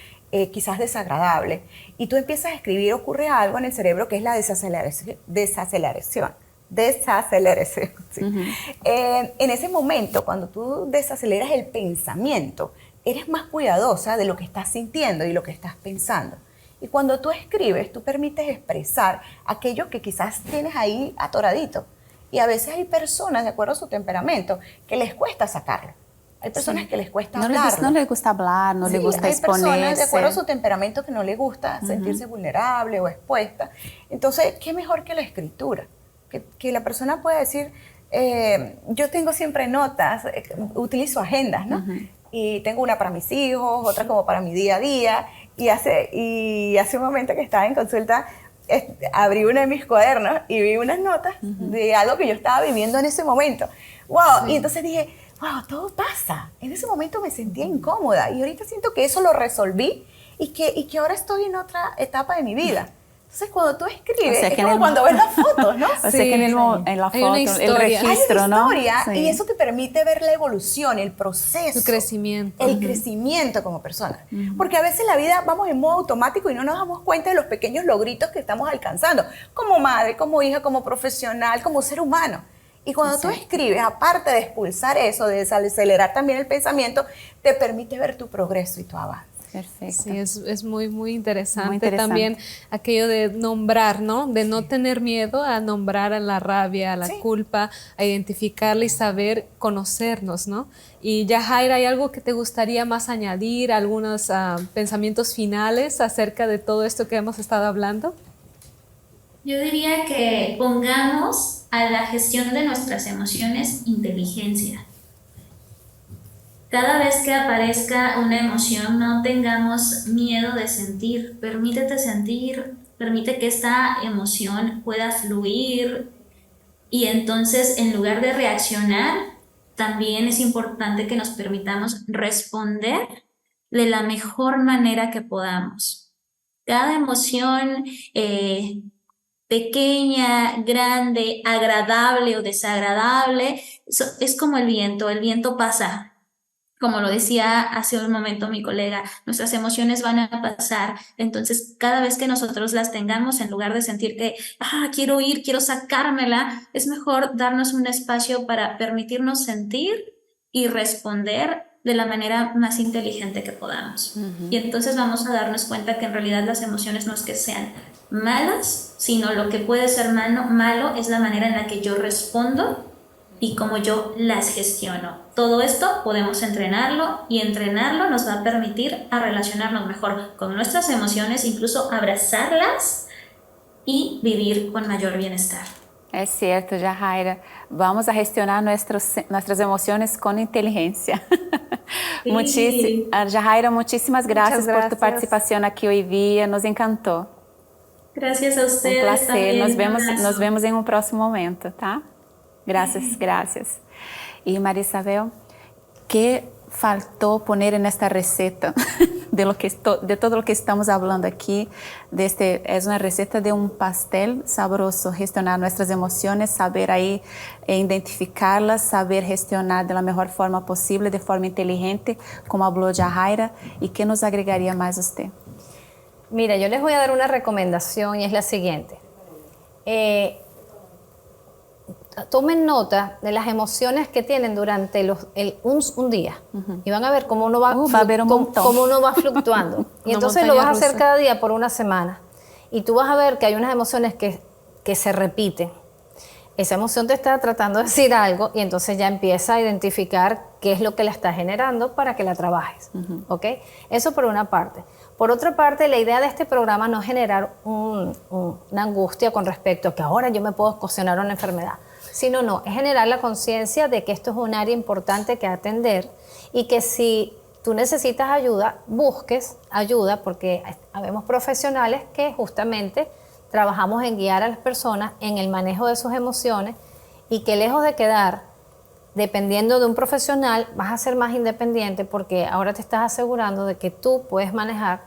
quizás desagradable, y tú empiezas a escribir, ocurre algo en el cerebro que es la desaceleración. Sí. En ese momento, cuando tú desaceleras el pensamiento, eres más cuidadosa de lo que estás sintiendo y lo que estás pensando. Y cuando tú escribes, tú permites expresar aquello que quizás tienes ahí atoradito. Y a veces hay personas, de acuerdo a su temperamento, que les cuesta sacarlo. Hay personas que les cuesta hablar. No les gusta hablar, no les gusta exponerse. Hay personas, de acuerdo a su temperamento, que no les gusta sentirse vulnerable o expuesta. Entonces, ¿qué mejor que la escritura? Que la persona pueda decir, yo tengo siempre notas, utilizo agendas, ¿no? Y tengo una para mis hijos, otra como para mi día a día. Y hace un momento que estaba en consulta, abrí uno de mis cuadernos y vi unas notas de algo que yo estaba viviendo en ese momento. ¡Wow! Y entonces dije, wow, todo pasa. En ese momento me sentía incómoda y ahorita siento que eso lo resolví y que ahora estoy en otra etapa de mi vida. Entonces, cuando tú escribes, es como cuando ves las fotos, ¿no? O sea, que en la foto, el registro, ¿no? Hay una historia, y eso te permite ver la evolución, el proceso. El crecimiento. El crecimiento como persona. Porque a veces la vida vamos en modo automático y no nos damos cuenta de los pequeños logritos que estamos alcanzando, como madre, como hija, como profesional, como ser humano. Y cuando tú escribes, aparte de expulsar eso, de desacelerar también el pensamiento, te permite ver tu progreso y tu avance. Perfecto. Sí, es muy interesante también aquello de nombrar, ¿no? De no tener miedo a nombrar a la rabia, a la culpa, a identificarla y saber conocernos, ¿no? Y Yajaira, ¿hay algo que te gustaría más añadir? ¿Algunos pensamientos finales acerca de todo esto que hemos estado hablando? Yo diría que pongamos a la gestión de nuestras emociones inteligencia. Cada vez que aparezca una emoción, no tengamos miedo de sentir. Permítete sentir, permite que esta emoción pueda fluir. Y entonces, en lugar de reaccionar, también es importante que nos permitamos responder de la mejor manera que podamos. Cada emoción, pequeña, grande, agradable o desagradable, es como el viento pasa. Como lo decía hace un momento mi colega, nuestras emociones van a pasar. Entonces, cada vez que nosotros las tengamos, en lugar de sentir que, quiero ir, quiero sacármela, es mejor darnos un espacio para permitirnos sentir y responder de la manera más inteligente que podamos. Y entonces vamos a darnos cuenta que en realidad las emociones no es que sean malas, sino lo que puede ser malo es la manera en la que yo respondo y cómo yo las gestiono. Todo esto podemos entrenarlo y entrenarlo nos va a permitir a relacionarnos mejor con nuestras emociones, incluso abrazarlas y vivir con mayor bienestar. Es cierto, Yajaira. Vamos a gestionar nuestras emociones con inteligencia. Sí. Yajaira, muchísimas gracias por tu participación aquí hoy día. Nos encantó. Gracias a ustedes. Un placer. También. Nos vemos en un próximo momento, ¿tá? Gracias. Y María Isabel, ¿qué faltó poner en esta receta de todo lo que estamos hablando aquí? Es una receta de un pastel sabroso, gestionar nuestras emociones, saber ahí identificarlas, saber gestionar de la mejor forma posible, de forma inteligente, como habló Yajaira. ¿Y qué nos agregaría más usted? Mira, yo les voy a dar una recomendación y es la siguiente. Tomen nota de las emociones que tienen durante un día y van a ver cómo uno va, cómo uno va fluctuando. Y entonces lo vas a hacer cada día por una semana y tú vas a ver que hay unas emociones que se repiten. esa emoción te está tratando de decir algo y entonces ya empieza a identificar qué es lo que la está generando para que la trabajes, ¿ok? Eso por una parte. Por otra parte, la idea de este programa no es generar una angustia con respecto a que ahora yo me puedo ocasionar una enfermedad, sino no, es generar la conciencia de que esto es un área importante que atender y que si tú necesitas ayuda, busques ayuda, porque habemos profesionales que justamente trabajamos en guiar a las personas en el manejo de sus emociones y que lejos de quedar dependiendo de un profesional, vas a ser más independiente porque ahora te estás asegurando de que tú puedes manejar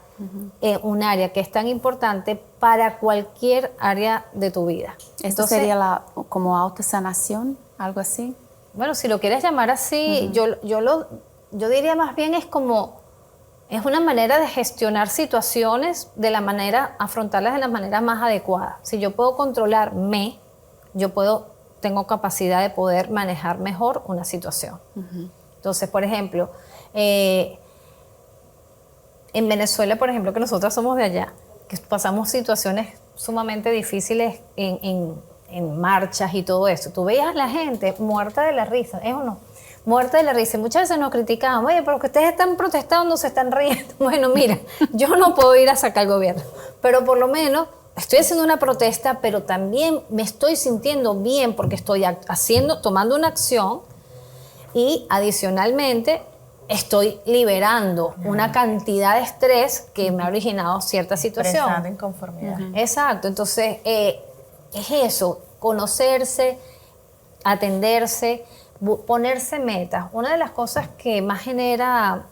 un área que es tan importante para cualquier área de tu vida. ¿Esto Entonces, sería como autosanación, algo así? Bueno, si lo quieres llamar así, yo diría más bien es una manera de gestionar situaciones afrontarlas de la manera más adecuada. Si yo puedo controlarme, tengo capacidad de poder manejar mejor una situación. Entonces, por ejemplo, en Venezuela, por ejemplo, que nosotros somos de allá, que pasamos situaciones sumamente difíciles en marchas y todo eso. Tú veías a la gente muerta de la risa, ¿es o no? Muerta de la risa. Muchas veces nos criticaban, oye, pero que ustedes están protestando, se están riendo. Bueno, mira, yo no puedo ir a sacar al gobierno, pero por lo menos estoy haciendo una protesta, pero también me estoy sintiendo bien porque estoy tomando una acción y adicionalmente estoy liberando una cantidad de estrés que me ha originado cierta situación. Expresando inconformidad. Exacto. Entonces, es eso, conocerse, atenderse, ponerse metas. Una de las cosas que más genera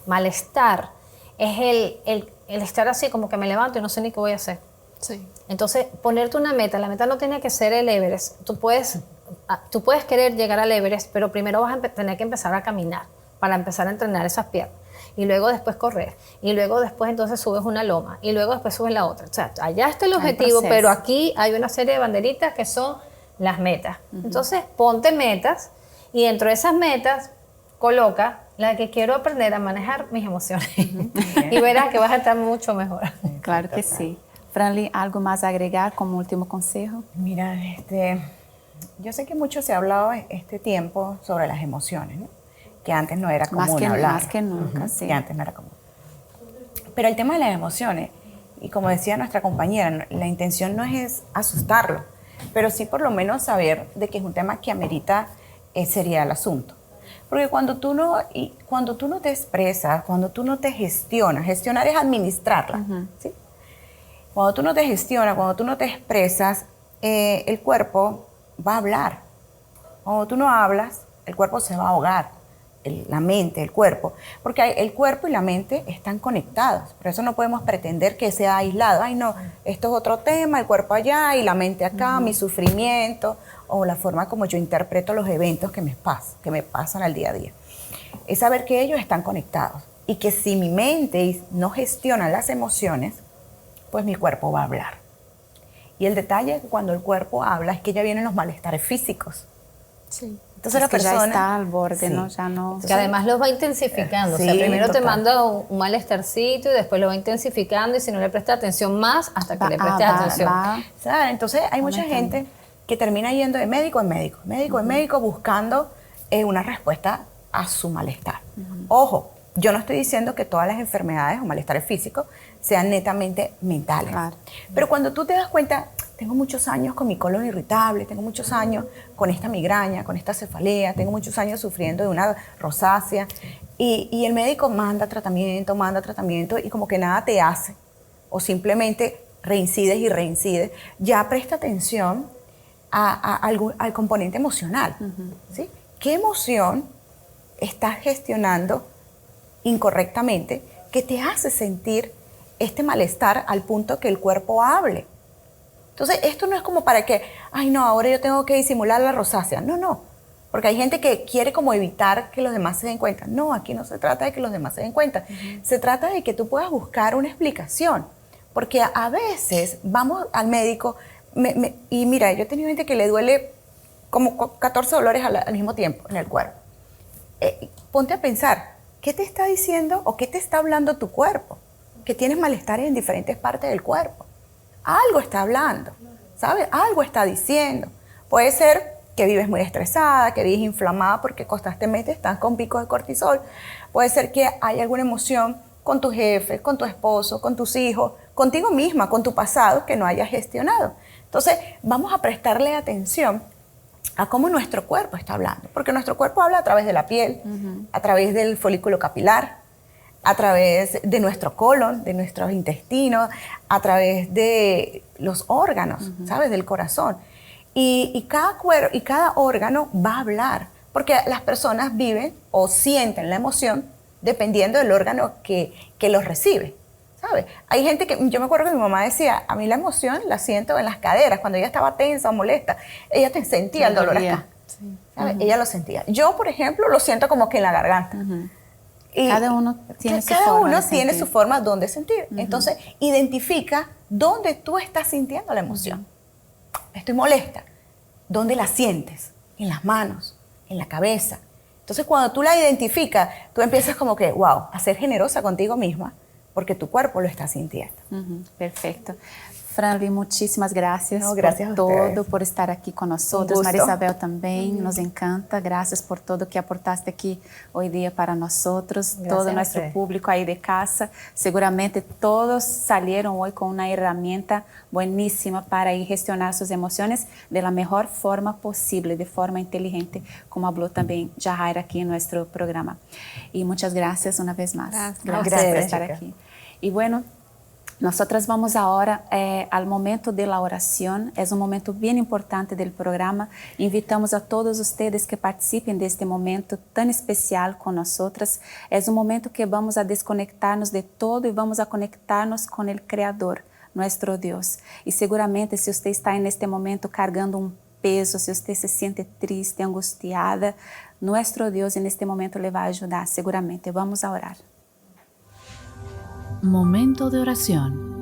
malestar es el estar así como que me levanto y no sé ni qué voy a hacer. Sí. Entonces, ponerte una meta. La meta no tiene que ser el Everest. Tú puedes querer llegar al Everest, pero primero vas a tener que empezar a caminar para empezar a entrenar esas piernas. Y luego después correr. Y luego después entonces subes una loma. Y luego después subes la otra. O sea, allá está el objetivo, pero aquí hay una serie de banderitas que son las metas. Entonces, ponte metas y dentro de esas metas coloca la que quiero aprender a manejar mis emociones. Y verás que vas a estar mucho mejor. Claro que sí. Franly, ¿algo más a agregar como último consejo? Mira, yo sé que mucho se ha hablado este tiempo sobre las emociones, ¿no? Que antes no era común hablar. Más que nunca, sí. Que antes no era común. Pero el tema de las emociones, y como decía nuestra compañera, la intención no es asustarlo, pero sí por lo menos saber de que es un tema que amerita seriedad el asunto. Porque cuando tú no te expresas, cuando tú no te gestionas, gestionar es administrarla, ¿sí? Cuando tú no te gestionas, cuando tú no te expresas, el cuerpo va a hablar. Cuando tú no hablas, el cuerpo se va a ahogar. La mente, el cuerpo. Porque el cuerpo y la mente están conectados. Por eso no podemos pretender que sea aislado. Ay, no, esto es otro tema, el cuerpo allá y la mente acá, mi sufrimiento o la forma como yo interpreto los eventos que me pasan al día a día. Es saber que ellos están conectados y que si mi mente no gestiona las emociones, pues mi cuerpo va a hablar. Y el detalle es que cuando el cuerpo habla es que ya vienen los malestares físicos. Sí. Entonces la persona ya está al borde, sí. ¿no? Ya no. Entonces, que además los va intensificando. Sí, o sea, primero total. te manda un malestarcito y después lo va intensificando y si no le presta atención más, hasta que le prestes atención. ¿Sabes? Entonces hay mucha gente que termina yendo de médico en médico, en médico buscando una respuesta a su malestar. Ojo, yo no estoy diciendo que todas las enfermedades o malestares físicos sean netamente mentales. Claro. Pero cuando tú te das cuenta, tengo muchos años con mi colon irritable, tengo muchos años con esta migraña, con esta cefalea, tengo muchos años sufriendo de una rosácea y el médico manda tratamiento y como que nada te hace o simplemente reincides y reincides, ya presta atención al componente emocional. ¿Sí? ¿Qué emoción estás gestionando incorrectamente que te hace sentir este malestar al punto que el cuerpo hable? Entonces, esto no es como para que, ay no, ahora yo tengo que disimular la rosácea. No, porque hay gente que quiere como evitar que los demás se den cuenta. No, aquí no se trata de que los demás se den cuenta. Se trata de que tú puedas buscar una explicación. Porque a veces vamos al médico y mira, yo he tenido gente que le duele como 14 dolores al mismo tiempo en el cuerpo. Ponte a pensar, ¿qué te está diciendo o qué te está hablando tu cuerpo? Que tienes malestares en diferentes partes del cuerpo. Algo está hablando, ¿sabes? Algo está diciendo. Puede ser que vives muy estresada, que vives inflamada porque constantemente estás con picos de cortisol. Puede ser que hay alguna emoción con tu jefe, con tu esposo, con tus hijos, contigo misma, con tu pasado que no hayas gestionado. Entonces, vamos a prestarle atención a cómo nuestro cuerpo está hablando, porque nuestro cuerpo habla a través de la piel, a través del folículo capilar, a través de nuestro colon, de nuestros intestinos, a través de los órganos, ¿sabes? Del corazón. Y cada órgano va a hablar, porque las personas viven o sienten la emoción dependiendo del órgano que los recibe, ¿sabes? Hay gente que, yo me acuerdo que mi mamá decía, a mí la emoción la siento en las caderas, cuando ella estaba tensa o molesta, ella sentía el dolor acá, ¿sabes? Ella lo sentía. Yo, por ejemplo, lo siento como que en la garganta. Y cada uno tiene su forma donde sentir. Entonces, identifica dónde tú estás sintiendo la emoción. Estoy molesta. ¿Dónde la sientes? En las manos, en la cabeza. Entonces, cuando tú la identificas, tú empiezas como que, wow, a ser generosa contigo misma, porque tu cuerpo lo está sintiendo. Perfecto. Franly, muchísimas gracias, gracias por a todo, por estar aquí con nosotros. Un gusto. María Isabel también, nos encanta. Gracias por todo que aportaste aquí hoy día para nosotros, Gracias todo a nuestro usted. público ahí de casa. Seguramente todos salieron hoy con una herramienta buenísima para ir gestionar sus emociones de la mejor forma posible, de forma inteligente, como habló también Yahaira aquí en nuestro programa. Y muchas gracias una vez más. Gracias por estar aquí. Y bueno, nosotras vamos ahora al momento de la oración. Es un momento bien importante del programa. Invitamos a todos ustedes que participen de este momento tan especial con nosotras. Es un momento que vamos a desconectarnos de todo y vamos a conectarnos con el Creador, nuestro Dios. Y seguramente si usted está en este momento cargando un peso, si usted se siente triste, angustiada, nuestro Dios en este momento le va a ayudar seguramente. Vamos a orar. Momento de oración.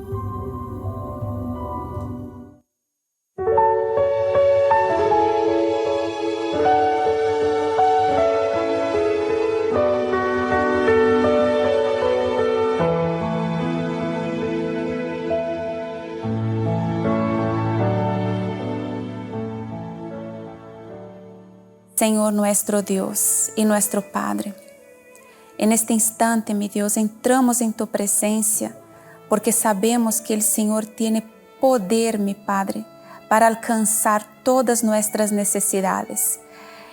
Señor nuestro Dios y nuestro Padre, en este instante, mi Dios, entramos en tu presencia porque sabemos que el Señor tiene poder, mi Padre, para alcanzar todas nuestras necesidades.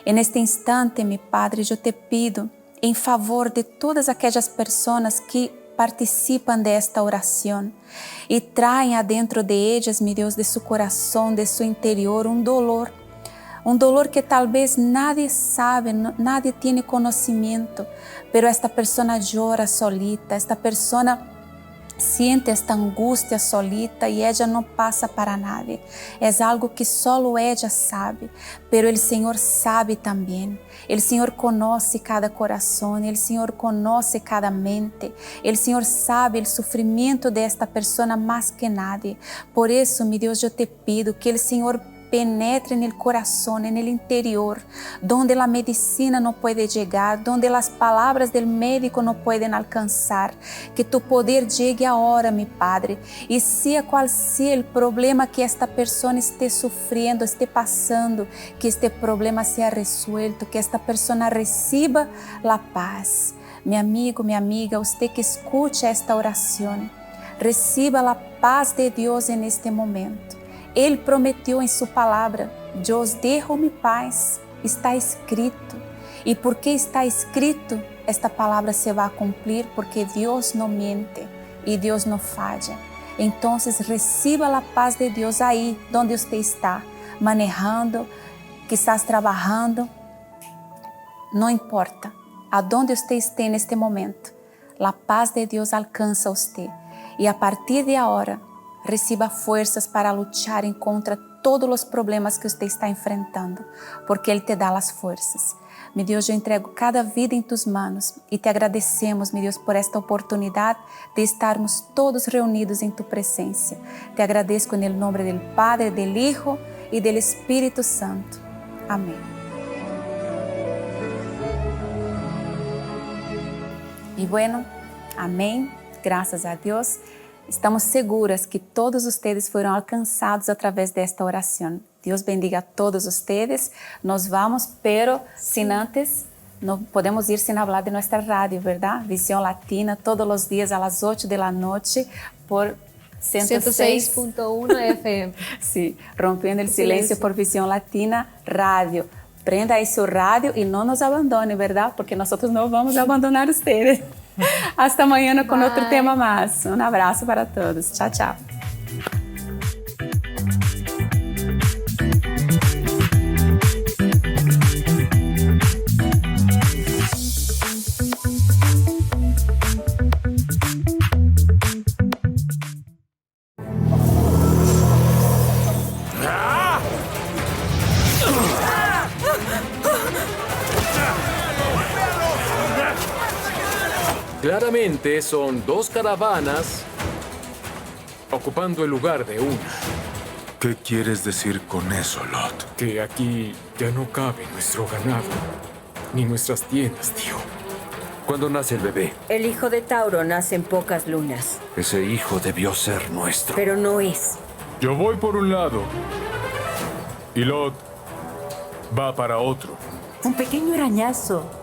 En este instante, mi Padre, yo te pido en favor de todas aquellas personas que participan de esta oración y traen adentro de ellas, mi Dios, de su corazón, de su interior, un dolor que tal vez nadie sabe, nadie tiene conocimiento, pero esta persona llora solita, esta persona siente esta angustia solita y ella no pasa para nadie. Es algo que solo ella sabe, pero el Señor sabe también. El Señor conoce cada corazón, el Señor conoce cada mente, el Señor sabe el sufrimiento de esta persona más que nadie. Por eso, mi Dios, yo te pido que el Señor penetre en el corazón, en el interior, donde la medicina no puede llegar, donde las palabras del médico no pueden alcanzar. Que tu poder llegue ahora, mi Padre, y sea cual sea el problema que esta persona esté sufriendo, esté pasando, que este problema sea resuelto, que esta persona reciba la paz. Mi amigo, mi amiga, usted que escucha esta oración, reciba la paz de Dios en este momento. Ele prometeu em sua palavra, eu os dejo mi paz, está escrito. E porque está escrito, esta palavra se vai cumprir, porque Deus não mente e Deus não falha. Então, reciba a paz de Deus aí, onde você está, manejando, quizás trabalhando, não importa, aonde você esteja neste momento, a paz de Deus alcança você. E a partir de agora, reciba fuerzas para luchar en contra todos los problemas que usted está enfrentando, porque Él te da las fuerzas. Mi Dios, yo entrego cada vida en tus manos y te agradecemos, mi Dios, por esta oportunidad de estarmos todos reunidos en tu presencia. Te agradezco en el nombre del Padre, del Hijo y del Espíritu Santo. Amén. Y bueno, amén. Gracias a Dios. Estamos seguras que todos ustedes foram alcançados através desta oração. Dios bendiga a todos ustedes. Nos vamos, pero sin antes, no podemos ir sin hablar de nuestra radio, ¿verdad? Visión Latina, todos los días a las 8 de la noche por 106.1 FM. Sí, rompiendo el silencio por Visión Latina Radio. Prenda ahí su radio y no nos abandone, ¿verdad? Porque nosotros no vamos a abandonar a ustedes. Hasta mañana con otro tema más. Un abrazo para todos. Chao, chao. Claramente son dos caravanas ocupando el lugar de una. ¿Qué quieres decir con eso, Lot? Que aquí ya no cabe nuestro ganado, ni nuestras tiendas, tío. ¿Cuándo nace el bebé? El hijo de Tauro nace en pocas lunas. Ese hijo debió ser nuestro. Pero no es. Yo voy por un lado y Lot va para otro. Un pequeño arañazo.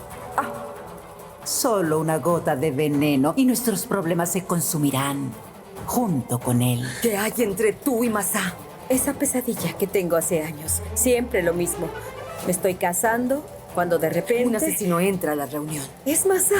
Solo una gota de veneno y nuestros problemas se consumirán junto con él. ¿Qué hay entre tú y Masá? Esa pesadilla que tengo hace años. Siempre lo mismo. Me estoy casando cuando de repente... Un asesino entra a la reunión. Es Masá.